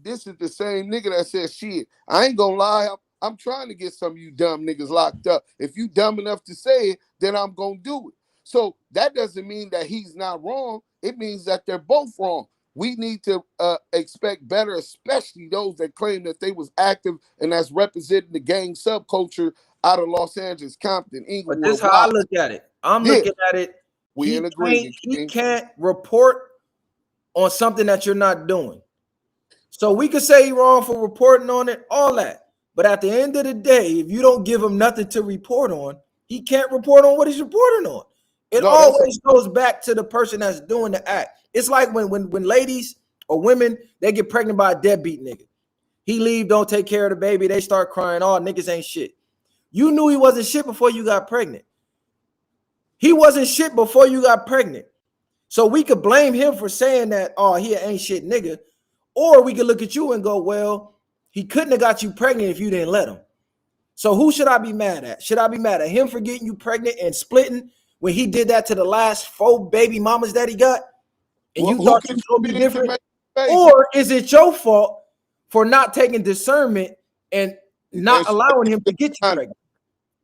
this is the same nigga that says, shit, I ain't gonna lie, I'm trying to get some of you dumb niggas locked up. If you dumb enough to say it, then I'm gonna do it. So that doesn't mean that he's not wrong. It means that they're both wrong. We need to expect better, especially those that claim that they was active and that's representing the gang subculture out of Los Angeles, Compton, But this Inglewood, is how I Wack. look at it. I'm Yeah, looking at it. we in agreement, He King. can't report on something that you're not doing. So we could say you're wrong for reporting on it, all that. But at the end of the day, if you don't give him nothing to report on, he can't report on what he's reporting on. It No, always goes back to the person that's doing the act. It's like when ladies or women, they get pregnant by a deadbeat nigga. He leave, don't take care of the baby. They start crying, oh, niggas ain't shit. You knew he wasn't shit before you got pregnant. He wasn't shit before you got pregnant. So we could blame him for saying that, oh, he ain't shit nigga. Or we could look at you and go, well, he couldn't have got you pregnant if you didn't let him. So who should I be mad at? Should I be mad at him for getting you pregnant and splitting when he did that to the last 4 baby mamas that he got? And you thought you was going to be different? Or is it your fault for not taking discernment and not allowing him to get you pregnant?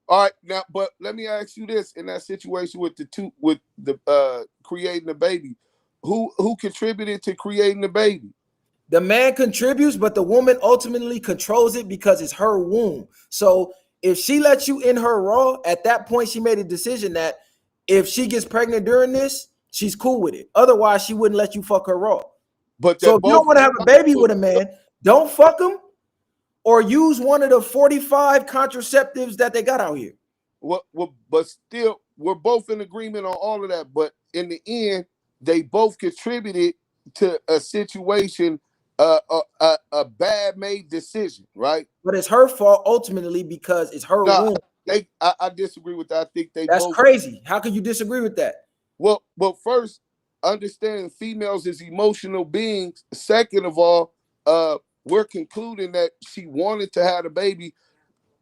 All right, now, but let me ask you this: in that situation with the creating the baby, who contributed to creating the baby? The man contributes, but the woman ultimately controls it because it's her womb. So if she lets you in her raw, at that point, she made a decision that if she gets pregnant during this, she's cool with it. Otherwise, she wouldn't let you fuck her raw. But so if you don't want to have a baby with a man, don't fuck him or use one of the 45 contraceptives that they got out here. Well, but still, we're both in agreement on all of that. But in the end, they both contributed to a situation, a bad made decision, right? But it's her fault ultimately because it's her womb. I disagree with that. I think that's both crazy. How could you disagree with that? Well, first, understanding females as emotional beings. Second of all, we're concluding that she wanted to have a baby.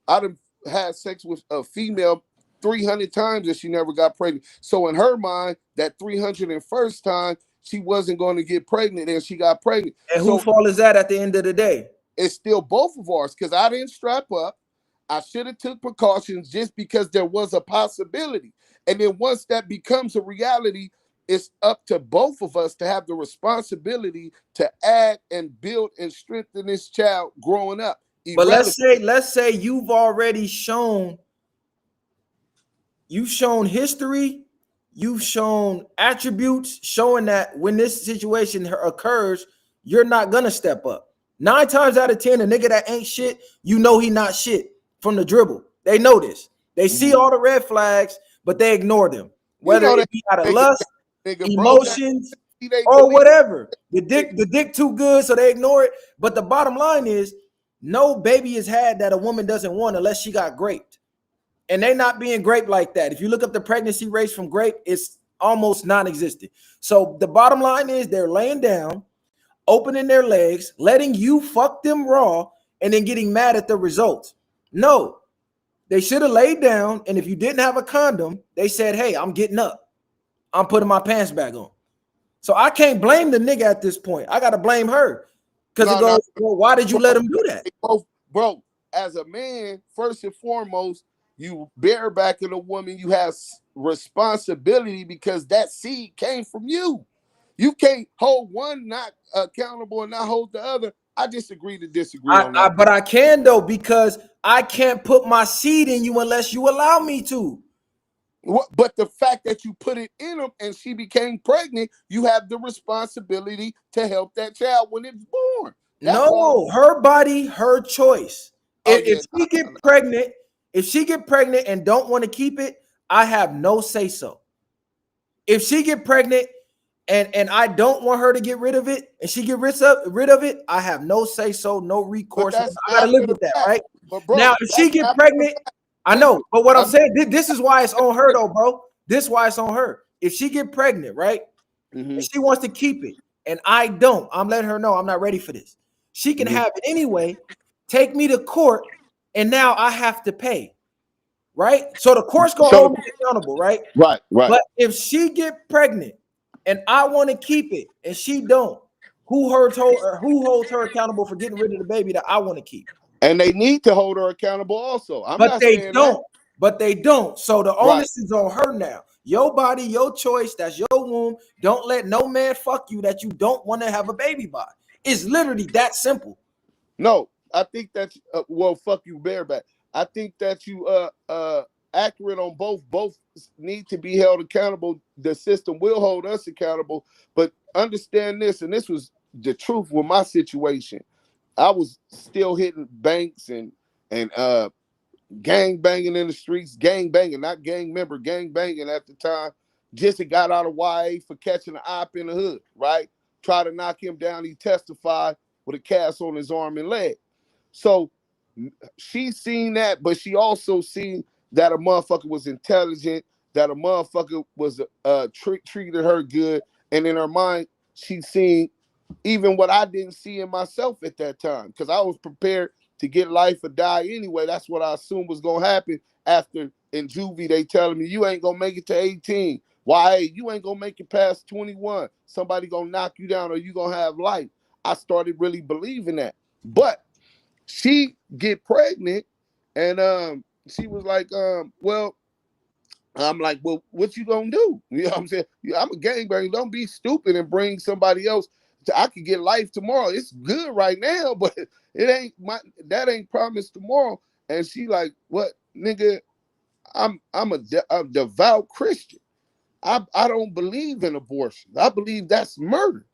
I done had sex with a female 300 times and she never got pregnant. So in her mind, that 301st time, she wasn't going to get pregnant and she got pregnant. And whose fault is that at the end of the day? It's still both of ours because I didn't strap up. I should have took precautions just because there was a possibility. And then once that becomes a reality, it's up to both of us to have the responsibility to add and build and strengthen this child growing up. But let's say you've already shown history, you've shown attributes showing that when this situation occurs, you're not gonna step up. 9 times out of 10, a nigga that ain't shit, you know he not shit from the dribble. They know this. They see all the red flags, but they ignore them. Whether it be out of lust, emotions, or whatever. The dick too good, so they ignore it. But the bottom line is, no baby is had that a woman doesn't want unless she got graped. And they not being graped like that. If you look up the pregnancy rates from grape, it's almost non-existent. So the bottom line is they're laying down, opening their legs, letting you fuck them raw, and then getting mad at the results. No, they should have laid down. And if you didn't have a condom, they said, hey, I'm getting up. I'm putting my pants back on. So I can't blame the nigga at this point. I got to blame her. Because it goes, well, why did you let him do that? Bro, as a man, first and foremost, you bear back in a woman, you have responsibility because that seed came from you. You can't hold one not accountable and not hold the other. I disagree to disagree on that. But I can though, because I can't put my seed in you unless you allow me to. But the fact that you put it in him and she became pregnant, you have the responsibility to help that child when it's born. No, her body, her choice. If she get pregnant If she get pregnant and don't want to keep it, I have no say so. If she get pregnant and I don't want her to get rid of it, and she get rid of it, I have no say so, no But recourse. that's I gotta live after the with that, fact. right? But bro, Now, if she that's get after the pregnant, fact. I know, but what I'm I'm- saying, this is why it's on her though, bro. This is why it's on her. If she get pregnant, right, and she wants to keep it, and I don't, I'm letting her know I'm not ready for this. She can have it anyway. Take me to court, and now I have to pay, right? So the court's gonna So hold me accountable, right? right. But if she get pregnant and I want to keep it and she don't, who holds her accountable for getting rid of the baby that I want to keep? And they need to hold her accountable also. I'm But not they saying that. don't. But they don't. So the Right. onus is on her now. Your body, your choice. That's your womb. Don't let no man fuck you that you don't want to have a baby by. It's literally that simple. No, I think that's well, fuck you, bareback. I think that you accurate on both. Both need to be held accountable. The system will hold us accountable, but understand this, and this was the truth with my situation. I was still hitting banks and gang banging in the streets, gang banging, not gang member, gang banging at the time. Jesse got out of YA for catching an op in the hood, right? Try to knock him down. He testified with a cast on his arm and leg. So she seen that, but she also seen that a motherfucker was intelligent, that a motherfucker was treated her good, and in her mind, she seen even what I didn't see in myself at that time, because I was prepared to get life or die anyway. That's what I assumed was gonna happen after in juvie. They telling me you ain't gonna make it to 18. Why you ain't gonna make it past 21? Somebody gonna knock you down or you gonna have life. I started really believing that. But she get pregnant and she was like, well, I'm like, well, what you gonna do? You know what I'm saying? Yeah, I'm a gangbanger. Don't be stupid and bring somebody else. I could get life tomorrow. It's good right now, but it ain't that ain't promised tomorrow. And she like, what, nigga? I'm a devout Christian. I don't believe in abortion. I believe that's murder,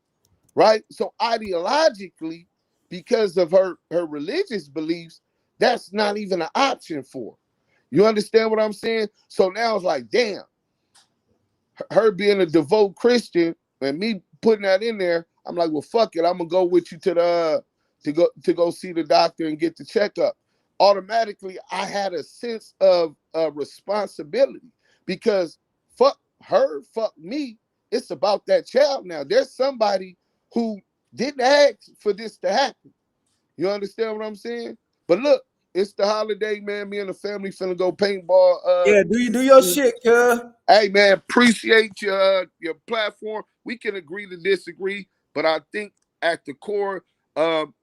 right? So ideologically, because of her religious beliefs, that's not even an option for her. You understand what I'm saying? So now it's like, damn, her being a devout Christian and me putting that in there, I'm like, well, fuck it. I'm gonna go with you to the to go see the doctor and get the checkup. Automatically, I had a sense of responsibility because fuck her, fuck me. It's about that child now. There's somebody who didn't ask for this to happen. You understand what I'm saying? But look, it's the holiday, man. Me and the family finna go paintball. Yeah, do your shit, cuz. Hey, man, appreciate your platform. We can agree to disagree, but I think at the core,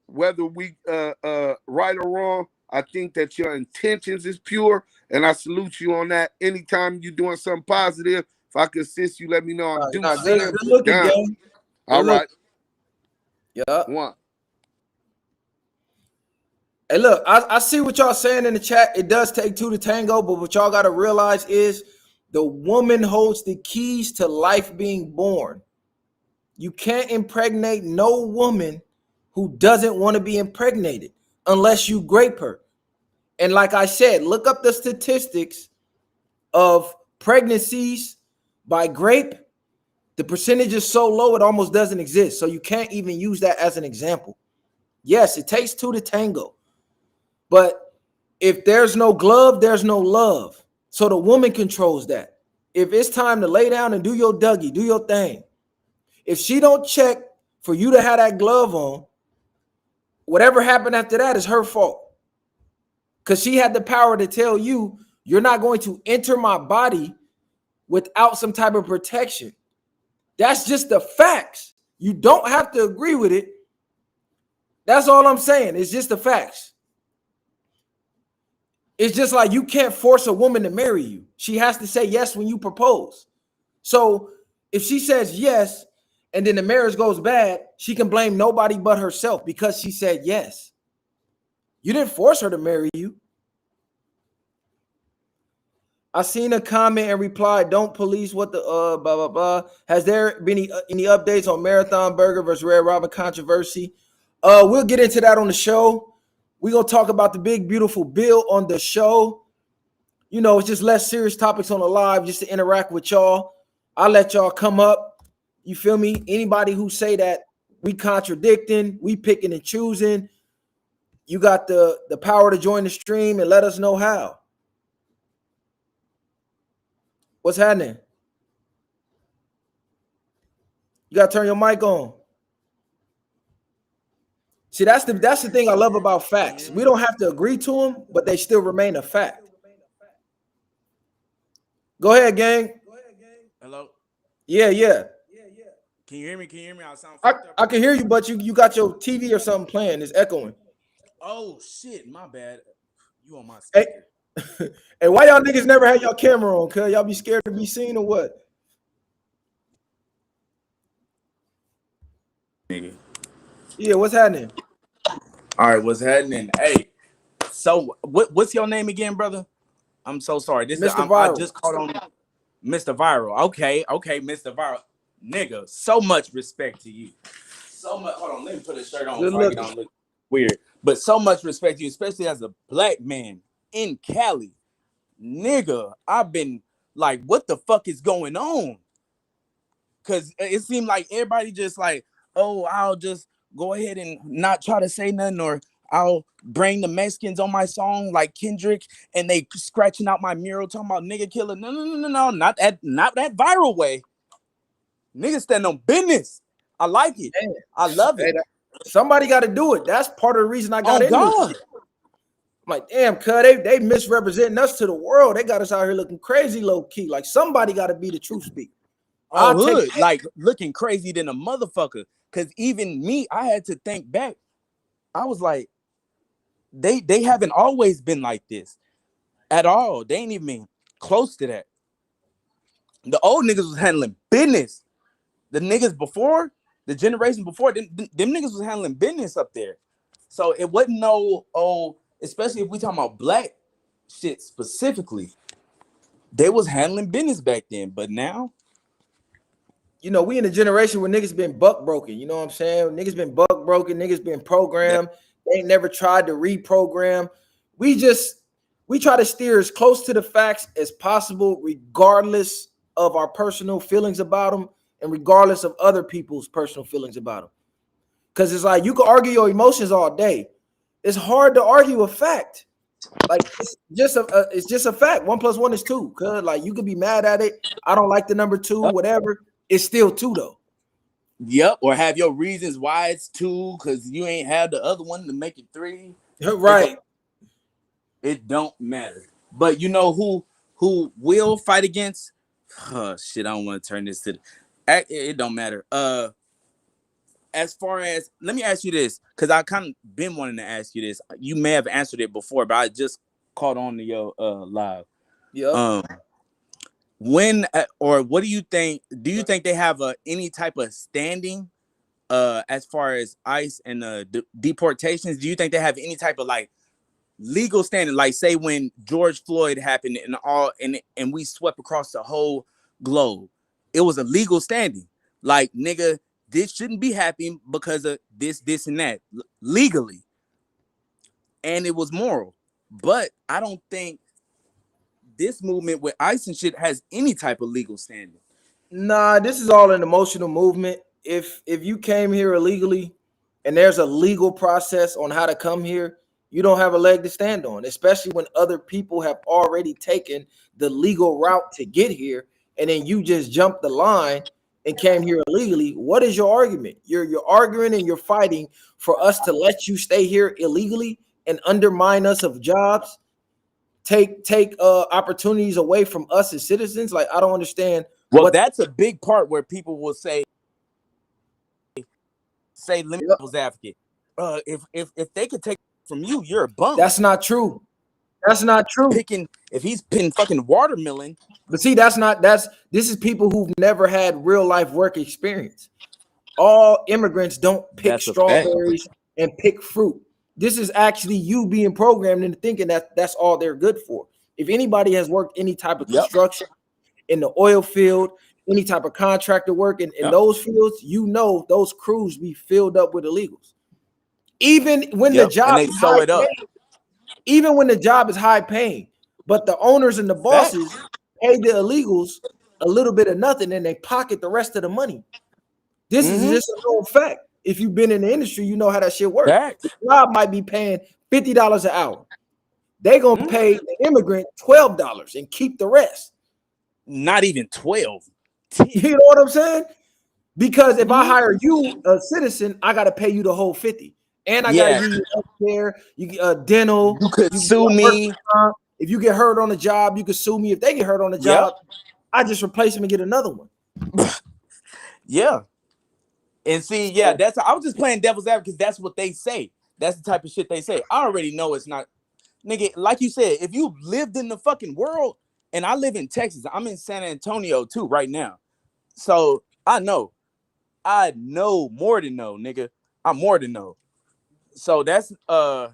whether we right or wrong, I think that your intentions is pure, and I salute you on that. Anytime you're doing something positive, if I can assist you, let me know. I'm due Good looking, done. gang. All right, Yeah. one. Hey, look, I see what y'all saying in the chat. It does take two to tango, but what y'all got to realize is the woman holds the keys to life being born. You can't impregnate no woman who doesn't want to be impregnated unless you grape her. And like I said, look up the statistics of pregnancies by grape. The percentage is so low, it almost doesn't exist. So you can't even use that as an example. Yes, it takes two to tango. But if there's no glove, there's no love. So the woman controls that. If it's time to lay down and do your Dougie, do your thing. If she don't check for you to have that glove on, whatever happened after that is her fault. Because she had the power to tell you, you're not going to enter my body without some type of protection. That's just the facts. You don't have to agree with it. That's all I'm saying. It's just the facts. It's just like you can't force a woman to marry you. She has to say yes when you propose. So if she says yes and then the marriage goes bad, she can blame nobody but herself because she said yes. You didn't force her to marry you. I seen a comment and replied, "Don't police what the blah blah blah." Has there been any updates on Marathon Burger versus Red Robin controversy? We'll get into that on the show. We're gonna talk about the big beautiful bill on the show. You know, it's just less serious topics on the live just to interact with y'all. I'll let y'all come up. You feel me? Anybody who say that we contradicting, we picking and choosing, you got the power to join the stream and let us know how. What's happening? You gotta turn your mic on. See, that's the thing I love about facts. We don't have to agree to them, but they still remain a fact. Go ahead, gang. Hello? Yeah. Can you hear me? Can you hear me? I sound I, fucked up. I can hear you, but you got your TV or something playing. It's echoing. Oh shit, my bad. You on my Hey, speaker. hey, why y'all niggas never had y'all camera on? Cause y'all be scared to be seen or what? Nigga. Yeah, what's happening? All right, what's happening? Hey, so what's your name again, brother? I'm so sorry. This is Mr. I Viral. just caught on Mr. Viral. Okay, Mr. Viral. Nigga, so much respect to you. So much. Hold on, let me put a shirt on Good so I looking. don't look weird. But so much respect to you, especially as a black man in Cali. Nigga, I've been like, what the fuck is going on? Cause it seemed like everybody just like, oh, I'll just go ahead and not try to say nothing, or I'll bring the Mexicans on my song like Kendrick, and they scratching out my mural talking about nigga killer. No, not that viral way. Niggas stand on business. I like it. Damn. I love it. Hey, somebody got to do it. That's part of the reason I got Oh into God. it. I'm like, damn, cuz they misrepresenting us to the world. They got us out here looking crazy low key. Like somebody got to be the truth speaker. On I'll take hood, like looking crazy than a motherfucker. Cause even me, I had to think back. I was like, they haven't always been like this at all. They ain't even been close to that. The old niggas was handling business. The niggas before, the generation before, them niggas was handling business up there. So it wasn't especially if we talking about black shit specifically, they was handling business back then. But now, you know, we in a generation where niggas been buck broken. You know what I'm saying? Niggas been buck broken. Niggas been programmed. They ain't never tried to reprogram. We try to steer as close to the facts as possible, regardless of our personal feelings about them and regardless of other people's personal feelings about them. Because it's like you can argue your emotions all day. It's hard to argue a fact. Like it's just a fact. 1 + 1 is 2. Cause like you could be mad at it. I don't like the number 2, whatever. It's still 2 though. yep, or have your reasons why it's 2 because you ain't have the other one to make it 3. Right. It don't matter. But you know who will fight against? Oh, shit, I don't want to turn this to. It don't matter. As far as, let me ask you this, because I kind of been wanting to ask you this. You may have answered it before, but I just caught on to your live. Yep. When or what do you think? Do you think they have any type of standing as far as ICE and deportations? Do you think they have any type of like legal standing? Like say when George Floyd happened and we swept across the whole globe, it was a legal standing. Like nigga, this shouldn't be happening because of this and that legally, and it was moral. But I don't think this movement with ICE and shit has any type of legal standing. Nah, this is all an emotional movement. If you came here illegally and there's a legal process on how to come here, you don't have a leg to stand on, especially when other people have already taken the legal route to get here, and then you just jumped the line and came here illegally. What is your argument? You're arguing and you're fighting for us to let you stay here illegally and undermine us of jobs, take opportunities away from us as citizens. Like I don't understand. Well, that's a big part where people will say let me devil's advocate. If they could take from you, you're a bum. That's not true. That's not true. If he's picking fucking watermelon. But see, this is people who've never had real life work experience. All immigrants don't pick strawberries and pick fruit. This is actually you being programmed into thinking that that's all they're good for. If anybody has worked any type of construction in the oil field, any type of contractor work in those fields, you know those crews be filled up with illegals. Even when the job is high paying, even when the job is high paying, But the owners and the Facts. bosses pay the illegals a little bit of nothing, and they pocket the rest of the money. This is just a known fact. If you've been in the industry, you know how that shit works. Facts. The job might be paying $50 an hour. They gonna pay the immigrant $12 and keep the rest. Not even 12. You know what I'm saying? Because if I hire you, a citizen, I gotta pay you the whole 50, and I gotta give you healthcare, you dental. You could You sue me. If you get hurt on the job, you can sue me. If they get hurt on the job, I just replace them and get another one. Yeah. And see, yeah, that's I was just playing devil's advocate because that's what they say. That's the type of shit they say. I already know it's not, nigga. Like you said, if you lived in the fucking world, and I live in Texas, I'm in San Antonio too right now, so I know more than know, nigga. I'm more than know. So that's I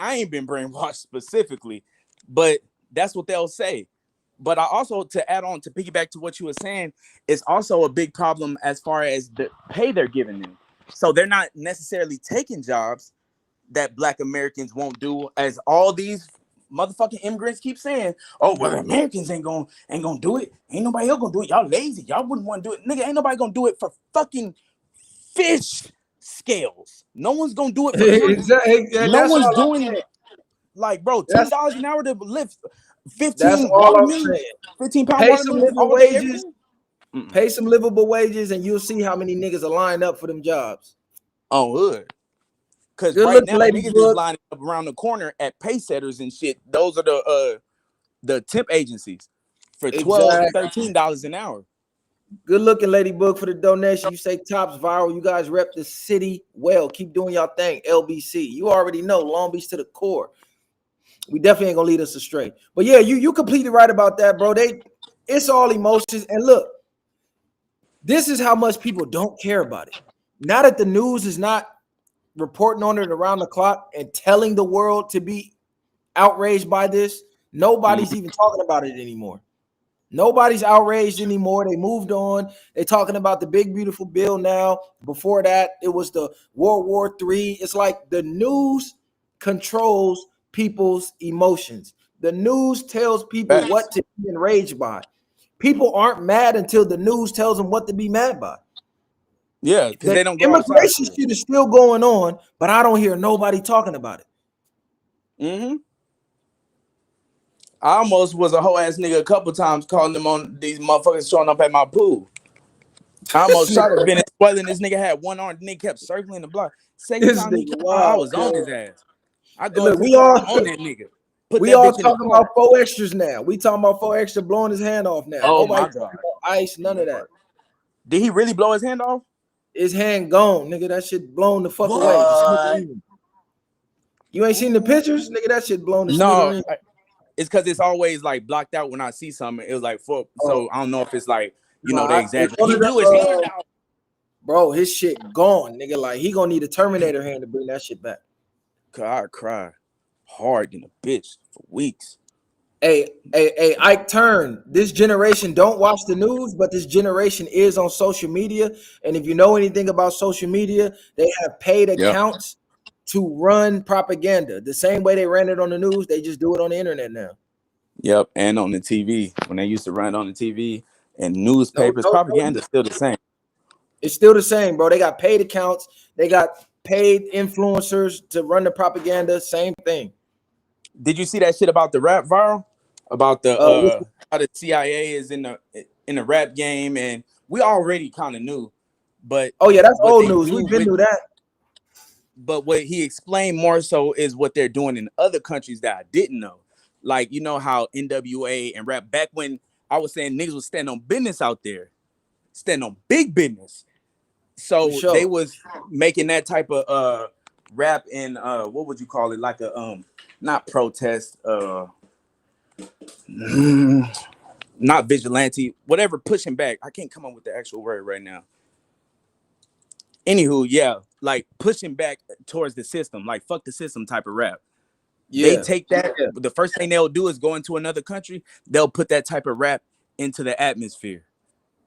ain't been brainwashed specifically, but that's what they'll say. But I also, to add on, to piggyback to what you were saying, it's also a big problem as far as the pay they're giving them. So they're not necessarily taking jobs that Black Americans won't do, as all these motherfucking immigrants keep saying, oh, well, Americans ain't gonna do it. Ain't nobody else gonna do it. Y'all lazy. Y'all wouldn't want to do it. Nigga, ain't nobody gonna do it for fucking fish scales. No one's gonna do it for free. Exactly. No one's doing it. Like, bro, $10 an hour to lift 15 That's all I'm watermelons, saying. 15-pound Pay some watermelons living all day, every wages. day. Pay some livable wages, and you'll see how many niggas are lined up for them jobs. On hood. Because Good right looking now, lady niggas is book. lining up around the corner at pay setters and shit. Those are the temp agencies for $12 Exactly. to $13 an hour. Good looking lady book for the donation. You say Tops viral. You guys rep the city well. Keep doing y'all thing. LBC. You already know Long Beach to the core. We definitely ain't gonna lead us astray. But yeah, you completely right about that, bro. It's all emotions. And look, this is how much people don't care about it. Now that the news is not reporting on it around the clock and telling the world to be outraged by this, nobody's even talking about it anymore. Nobody's outraged anymore. They moved on. They're talking about the big, beautiful bill now. Before that, it was the World War III. It's like the news controls people's emotions. The news tells people what to be enraged by. People aren't mad until the news tells them what to be mad by. Yeah, because The they don't go outside. immigration shit is still going on, but I don't hear nobody talking about it. I almost was a whole ass nigga a couple times calling them on these motherfuckers showing up at my pool. I almost shot at Venezuela, and this nigga had one arm. The nigga kept circling the block. Second This time he nigga came out, wild, I was on bro. his ass. I go Look, into the car, I'm on that nigga. Put we that all bitch in the talking car. about 4 extras now. We talking about 4 extra blowing his hand off now. Oh Nobody my talking God. about ice, none of that. Did he really blow his hand off? His hand gone, nigga. That shit blown the fuck away. What? You ain't seen the pictures, nigga? That shit blown to No, smithereens. it's because it's always like blocked out when I see something. It was like so I don't know if it's like, you know, Nah, they exaggerate. one He of the, blew his hand out. bro, his shit gone, nigga. Like he gonna need a Terminator hand to bring that shit back. God, I cried hard in a bitch for weeks. Hey, Ike Turn. This generation don't watch the news, but this generation is on social media. And if you know anything about social media, they have paid accounts to run propaganda. The same way they ran it on the news, they just do it on the internet now. Yep, and on the TV when they used to run it on the TV and newspapers, propaganda is still the same. It's still the same, bro. They got paid accounts. They got paid influencers to run the propaganda. Same thing. Did you see that shit about the rap viral? About the how the CIA is in the rap game, and we already kind of knew, but oh yeah, that's what old they news. do We've been with, through that. but what he explained more so is what they're doing in other countries that I didn't know. Like, you know how NWA and rap, back when I was saying niggas was standing on business out there, standing on big business. So For sure. they was making that type of rap and what would you call it? Like a not protest, not vigilante, whatever, pushing back. I can't come up with the actual word right now. Anywho, yeah, like pushing back towards the system, like fuck the system type of rap. Yeah. They take that. Yeah. The first thing they'll do is go into another country. They'll put that type of rap into the atmosphere.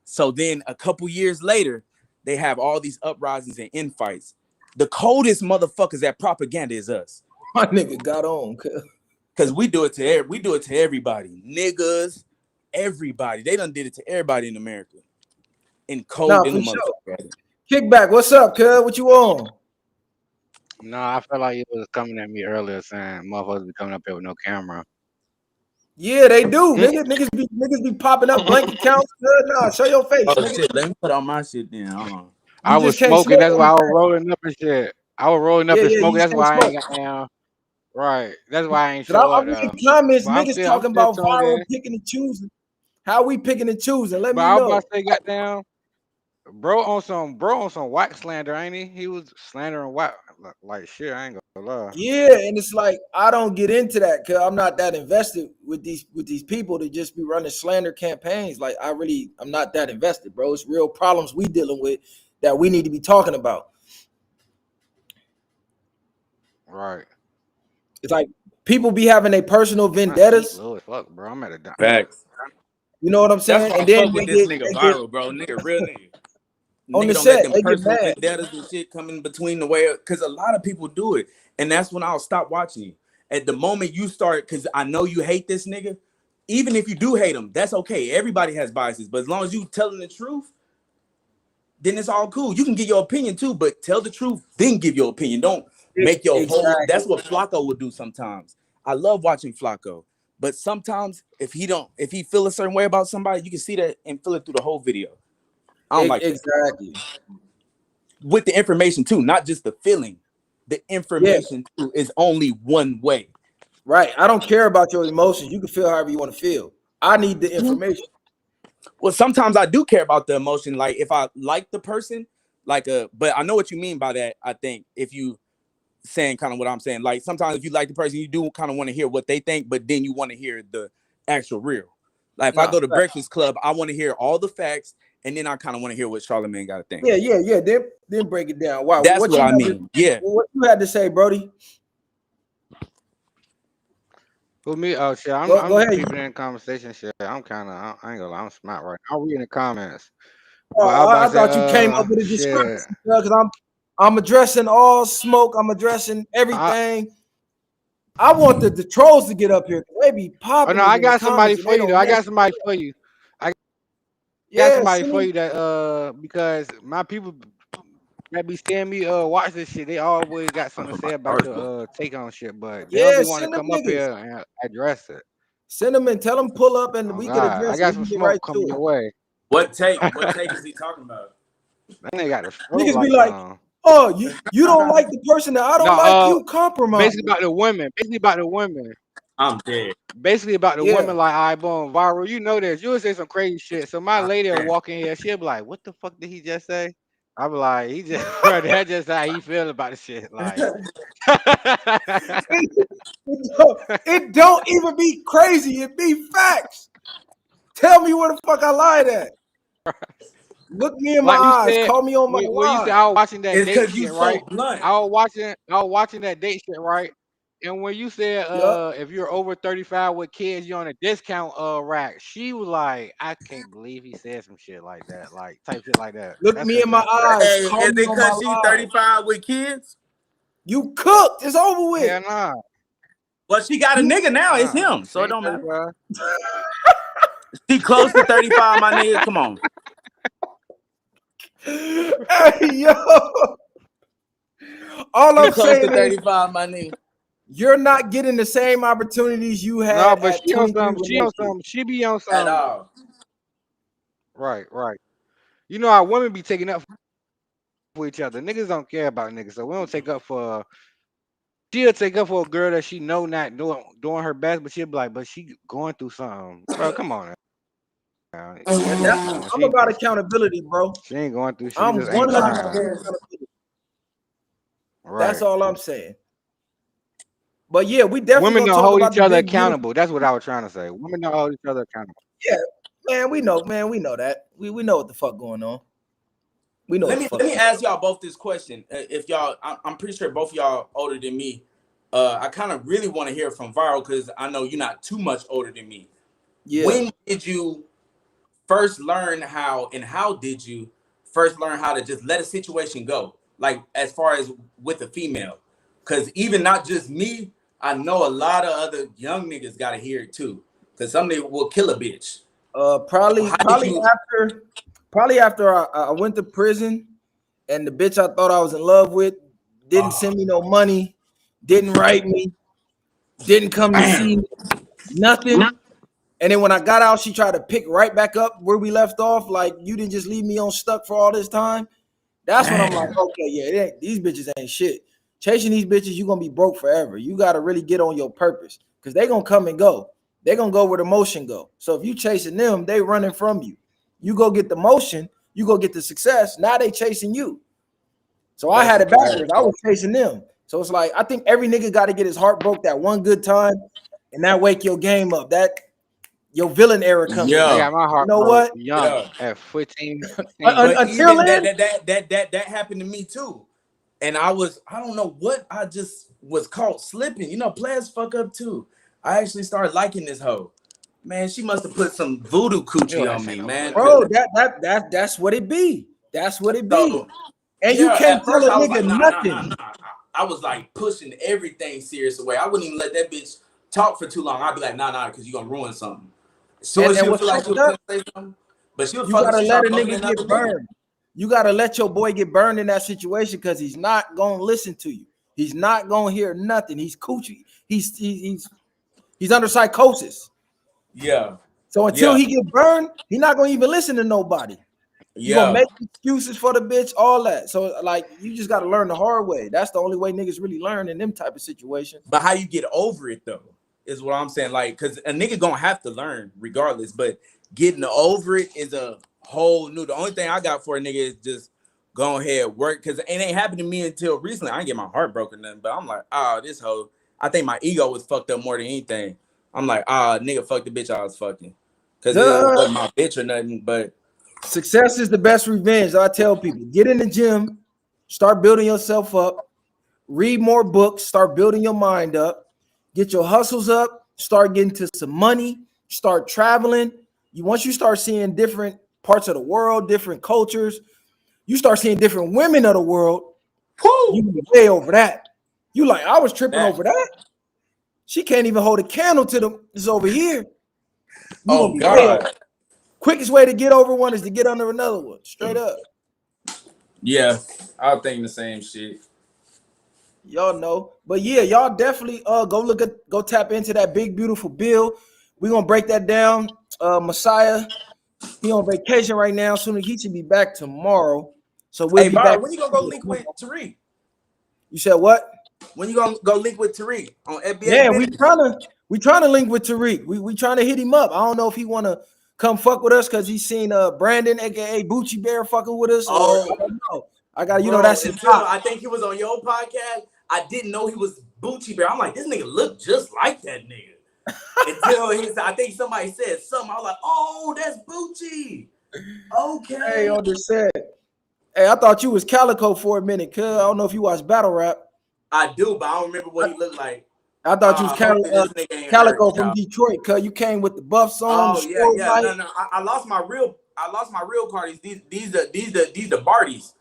So then a couple years later, they have all these uprisings and infights. The coldest motherfuckers at propaganda is us. My nigga got on. Cause we do it to everybody, niggas, everybody. They done did it to everybody in America. In Nah, cold in for the sure. motherfucker. Kickback, what's up, cuz? What you on? No, I felt like you was coming at me earlier saying motherfuckers be coming up here with no camera. Yeah, they do. Niggas be popping up blank accounts. Nah, show your face, Oh nigga. shit, let me put on my shit then. Hold on. You I was just can't smoking. smoke That's on why the I was back. rolling up and shit. I was rolling up Yeah, and yeah, you smoking. just That's can't why I smoke. ain't got down. Right. That's why I ain't Cause show I'm up though. reading comments, But I'm niggas still talking about tuned in. viral picking and choosing. How we picking and choosing? Let But me I was about know. to say, goddamn, bro on some Wack slander, ain't he? He was slandering Wack like shit. I ain't gonna lie. Yeah, and it's like I don't get into that because I'm not that invested with these people to just be running slander campaigns. Like I'm not that invested, bro. It's real problems we dealing with that we need to be talking about. Right. It's like people be having their personal My seat vendettas. low as fuck, bro. I'm at a Facts. You know what I'm That's saying? why I And then fuck with this nigga they get viral, bro. Nigga, real nigga. on Nigga the don't let set. them They get personal mad. vendettas and shit come in between the way, because a lot of people do it, and that's when I'll stop watching you. At the moment you start, because I know you hate this nigga. Even if you do hate him, that's okay. Everybody has biases, but as long as you telling the truth, then it's all cool. You can give your opinion too, but tell the truth, then give your opinion. Don't make your whole. Exactly. That's what Flacco would do sometimes. I love watching Flacco, but sometimes if he feel a certain way about somebody, you can see that and feel it through the whole video. I don't like that. Exactly. With the information too, not just the feeling. The Yeah. information too is only one way. Right. I don't care about your emotions. You can feel however you want to feel. I need the information. Well, sometimes I do care about the emotion. Like if I like the person, but I know what you mean by that. I think if you saying kind of what I'm saying, like sometimes if you like the person, you do kind of want to hear what they think, but then you want to hear the actual real. Like if I Nah. go to Breakfast Club, I want to hear all the facts, and then I kind of want to hear what Charlamagne got to think. Yeah. Then break it down. Wow. That's what I mean. Yeah. What you had to say, Brody? Who me? Oh shit. Go I'm ahead. peeping in conversation shit. I'm kind of. I ain't gonna lie. I'm smart right now. I'm reading the comments. But I was Oh, about I to say, thought you came up with a shit. discrepancy because I'm addressing all smoke. I'm addressing I everything. I want the trolls to get up here. They be Oh popping no, it I in the got somebody comments and for they you though. don't I let got somebody for you. I got yeah, somebody send for me. you that because my people that be seeing me watch this shit, they always got something to say about your take on shit, but they don't Yeah, be wanting send to them come up niggas. here and address it. Send them and tell them pull up and Oh we could God, I address it. got We some can get right smoke coming to it. your way. What take? What take is he talking about? That nigga got the stroke Niggas be lights like, on. oh, you don't like the person that I No, don't like, you compromise. basically about the women. Basically about the women. I'm dead. Basically about the Yeah. women, like, all right, boom, viral. You know this. You'll say some crazy shit. So my I'm lady will dead. walk in here. She'll be like, "What the fuck did he just say?" I be like, "He just, bro, that's just how he feel about the shit." Like, It don't even be crazy. It be facts. Tell me where the fuck I lied at. Look me in my like you eyes. said, Call me on my when you said lie. I was watching that It's date because you shit, so right? blunt. I was watching that date shit, right? And when you said, Yep. if you're over 35 with kids, you're on a discount rack. She was like, I can't believe he said some shit like that, like type shit like that. Look That's me in crazy. my eyes. Hey, Call is me it on my because she lie. 35 with kids? You cooked. It's over with. Hell nah. Well, she got a You, nigga now. It's Nah, him, she so it ain't don't matter. 35. She close to 35, my nigga. Come on. hey, yo. All She I'm close to saying is 35, my nigga. you're not getting the same opportunities you No, had but at 23 with no kids. she be on At some. all. Right, right. You know how women be taking up for each other. Niggas don't care about niggas, so we don't take up for. She'll take up for a girl that she know not doing her best, but she'll be like, but she going through something. Bro, come on now. That's what she doing. I'm about accountability, bro. She ain't going through. She I'm just ain't 100% trying. accountability. That's Right. all I'm saying. But yeah, we definitely Women gonna don't talk hold about each the other big beautiful. accountable. That's what I was trying to say. Women don't hold each other accountable. Yeah, man, we know that. We know what the fuck going on. We know what Let the me fuck. let me ask y'all both this question. If y'all, I'm pretty sure both of y'all older than me. I kind of really want to hear from Viral because I know you're not too much older than me. Yeah. When did you first learn how did you first learn how to just let a situation go? Like as far as with a female, because even not just me, I know a lot of other young niggas gotta hear it too, cause some nigga will kill a bitch. Probably How did you? after I went to prison, and the bitch I thought I was in love with didn't send me no money, didn't write me, didn't come to see me, nothing. And then when I got out, she tried to pick right back up where we left off. Like, you didn't just leave me on stuck for all this time. That's when I'm like, Damn. okay, yeah, these bitches ain't shit. Chasing these bitches, you're gonna be broke forever. You gotta really get on your purpose, because they're gonna come and go. They're gonna go where the motion go. So if you chasing them, they running from you. You go get the motion, you go get the success. Now they chasing you. So I That's had a it backwards. I fact. was chasing them. So it's like, I think every nigga got to get his heart broke that one good time, and that wake your game up. That your villain era come in. I Yeah, got my You heart know broke what? young yeah. at 14, 15. But Until even then, that happened to me too. And I don't know what, I just was caught slipping. You know, players fuck up too. I actually started liking this hoe. Man, she must have put some voodoo coochie Yo, on this me, ain't no man. bro, voodoo. that's what it be. That's what it be. So And you yeah, can't at tell first a I was nigga like, nah. nothing. I was like pushing everything serious away. I wouldn't even let that bitch talk for too long. I'd be like, nah, because you're gonna ruin something. As soon as And she would what's feel like she fucked was up, gonna say something, but you gotta she let a started fucking nigga another get nigga. burned. You gotta let your boy get burned in that situation, because he's not gonna listen to you. He's not gonna hear nothing. He's coochie. He's under psychosis. Yeah, So until yeah, he get burned, he not gonna even listen to nobody. You gonna yeah. make excuses for the bitch, all that. So like, you just gotta learn the hard way. That's the only way niggas really learn in them type of situations. But how you get over it though is what I'm saying. Like, cause a nigga gonna have to learn regardless. But getting over it is a whole new. The only thing I got for a nigga is just go ahead work. Cause it ain't happened to me until recently. I ain't get my heart broken nothing. But I'm like, this hoe. I think my ego was fucked up more than anything. I'm like, nigga, fuck the bitch I was fucking. Cause it The wasn't my bitch or nothing. But success is the best revenge. I tell people, get in the gym, start building yourself up, read more books, start building your mind up, get your hustles up, start getting to some money, start traveling. Once you start seeing different parts of the world, different cultures, you start seeing different women of the world, you whoo, can be way over that. You like, I was tripping that. over that. She can't even hold a candle to them. It's over here. You gonna Oh be way over. God. Quickest way to get over one is to get under another one. Straight up. Yeah, I was thinking the same shit. Y'all know. But yeah, y'all definitely go tap into that big beautiful bill. We're gonna break that down. Messiah, he on vacation right now. Soon as he should be back tomorrow. So we'll Hey, be back. Byron, when you gonna go link with Tariq? You said what? When you gonna go link with Tariq on FBA Yeah, business? we trying to link with Tariq. We trying to hit him up. I don't know if he wanna come fuck with us because he's seen Brandon, aka Bucci Bear, fucking with us, or I Oh, don't know. I got, bro, that's his until top. I think he was on your podcast, I didn't know he was Bucci Bear. I'm like, this nigga look just like that nigga. Until I think somebody said something. I was like, oh, that's Bucci. Hey, Okay. on the set. Hey, I thought you was Calico for a minute, cuz I don't know if you watch battle rap. I do, but I don't remember I, what he looked like. I thought you was Hopefully this nigga ain't hurt, Calico from y'all. Detroit, cuz you came with the buffs on, the Oh yeah, strobe yeah. light. No. I lost my real cards. These the Barties.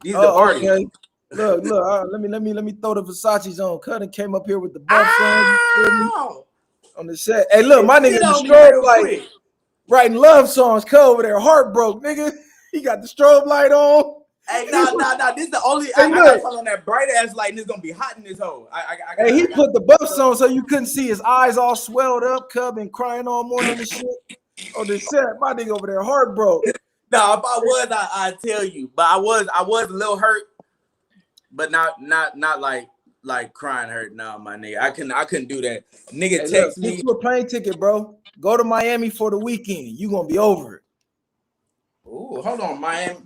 These the Oh, Barties. okay. Look, let me throw the Versace's on. Cut and came up here with the buffs on. You feel me? Ow! On the set. Hey, look, They my nigga sit in the on me strobe real light quick. writing love songs. Cut over there, heart broke, nigga. He got the strobe light on. Hey, And he nah. This is the only. hey, I got look. something on that bright ass light, and it's gonna be hot in this hole. Hey, he I got. put the buffs on so you couldn't see his eyes all swelled up, cub, and crying all morning and shit. On the set, my nigga over there, heart broke. No, if I was, I tell you. But I was a little hurt, but not like crying hurt. No, my nigga, I couldn't do that. Nigga Hey, look, text get me. you a plane ticket, bro. Go to Miami for the weekend. You gonna be over it. Ooh, hold on, Miami.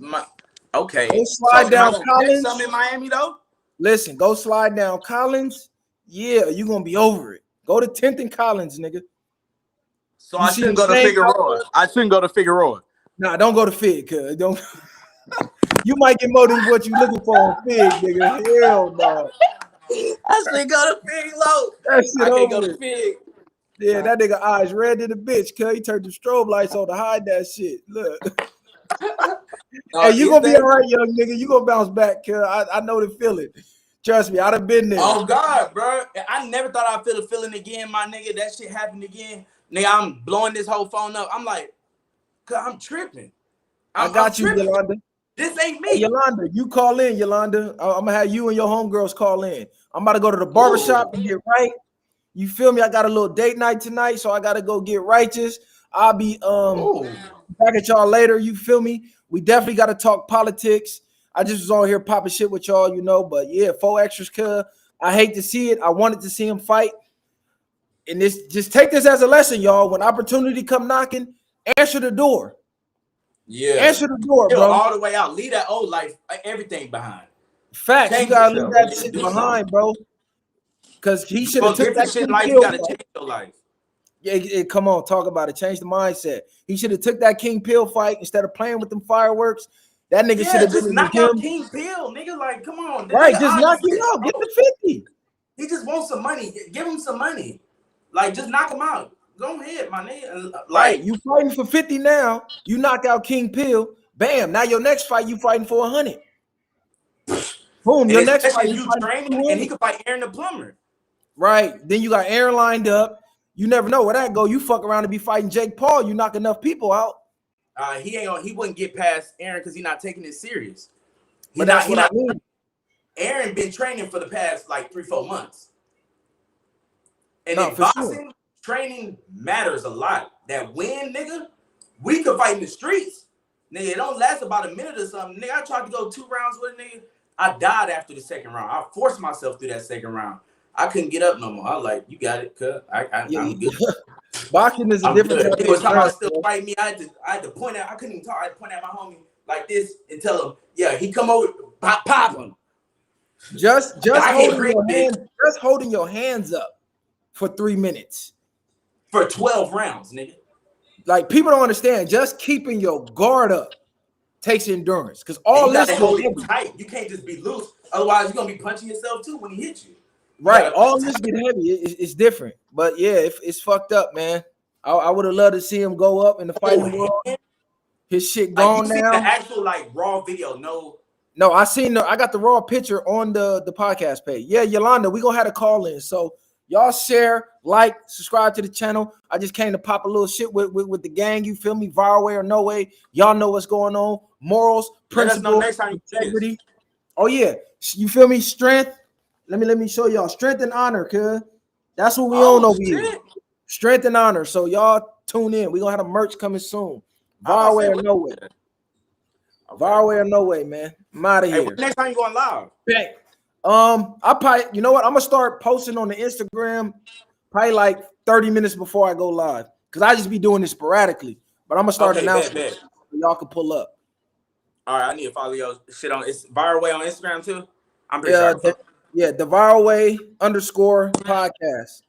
Okay, Go so slide am I down gonna catch Collins. something in Miami though? Listen, go slide down Collins. Yeah, you gonna be over it. Go to 10th and Collins, nigga. So You I see the shouldn't go to same Figueroa. cop. I shouldn't go to Figueroa. Nah, don't go to Fig, cuz don't. You might get more than what you looking for on Fig, nigga. Hell no. I should go to Fig Low. That shit I can't over go to with. Fig. Yeah, that nigga eyes red to the bitch, cuz he turned the strobe lights on to hide that shit. Look. No, Hey, you these gonna be all days. right, young nigga. You gonna bounce back, cuz I know the feeling. Trust me, I'd have been there. Oh God, bro. I never thought I'd feel the feeling again, my nigga. That shit happened again. Nigga, I'm blowing this whole phone up. I'm like, cause I'm tripping. I I'm got you, tripping. Yolanda. This ain't Hey, me. Yolanda, you call in, Yolanda. I'm gonna have you and your homegirls call in. I'm about to go to the barbershop and get right. You feel me? I got a little date night tonight, so I gotta go get righteous. I'll be back at y'all later. You feel me? We definitely gotta talk politics. I just was on here popping shit with y'all, you know. But yeah, 4 extras, cuz I hate to see it. I wanted to see him fight. And this, just take this as a lesson, y'all. When opportunity come knocking, answer the door. Yeah. Answer the door, Chill bro. all the way out. Leave that old life, everything behind. Facts. Change You gotta leave yourself. that Just shit do behind, something. bro. Because he should have For took different that shit in King life, you Pill gotta fight. change your life. Yeah, come on, talk about it. Change the mindset. He should have took that King Pill fight instead of playing with them fireworks. That nigga should Yeah, have been just in the knock out gym. King Pill, nigga. Like, come on. The Right, nigga just knock honest, him out. bro. Get the 50. He just wants some money. Give him some money. Like, just knock him out. Go ahead, my nigga. Right, Like, you fighting for 50 now. You knock out King Pill. Bam. Now your next fight, you fighting for 100. Boom. and Your next fight, especially if you you fighting for training, and he 200. could fight Aaron the Plumber. Right. Then you got Aaron lined up. You never know where that go. You fuck around and be fighting Jake Paul. You knock enough people out. He wouldn't get past Aaron because he's not taking it serious. But that's what I mean. Aaron been training for the past like 3-4 months. And No, in for boxing, sure. training matters a lot. That win, nigga, we could fight in the streets. Nigga, it don't last about a minute or something. Nigga, I tried to go 2 rounds with a nigga. I died after the second round. I forced myself through that second round. I couldn't get up no more. I was like, you got it, cuz. I'm good. Boxing is a I'm different good. type Nigga of was talking about strength, still bro. fighting me. I had to point at, I couldn't even talk. I had to point at my homie like this and tell him, yeah, he come over, pop him. Just I hit holding Rick your big hand, just holding your hands up for 3 minutes. for 12 rounds, nigga. Like, people don't understand. Just keeping your guard up takes endurance. Because And all you this gotta get hold it heavy. tight. You can't just be loose. Otherwise, you're gonna be punching yourself too when he hits you. Right. All this get heavy. It's different. But yeah, it's fucked up, man. I would have loved to see him go up in the fighting world. His shit Like, gone you see now. the actual like raw video, no. No, I got the raw picture on the podcast page. Yeah, Yolanda, we gonna have a call in. So y'all share, like, subscribe to the channel. I just came to pop a little shit with the gang. You feel me? Viral way or no way. Y'all know what's going on. Morals, Let us know principles, next time you do this. integrity. Oh yeah, you feel me? Strength. Let me show y'all strength and honor, cuz that's what we own over here. Strength and honor. So y'all tune in. We gonna have a merch coming soon. Viral way or no way. Viral way or no way, man. I'm out of here. Next time you going live? Bang. I probably, you know what? I'm gonna start posting on the Instagram probably like 30 minutes before I go live. Cause I just be doing this sporadically. But I'm gonna start announcing so y'all can pull up. All right, I need to follow your shit on it's Viral Way on Instagram too. I'm pretty sure. The Viral Way _ podcast.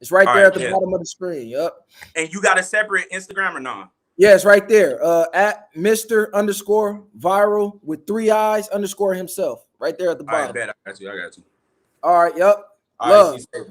It's right there at the bottom of the screen. Yep. And you got a separate Instagram or not? Yeah, it's right there. At Mr. _ viral with 3 eyes _ himself. Right there at the bottom. I got you. All right, yep. All Love. right,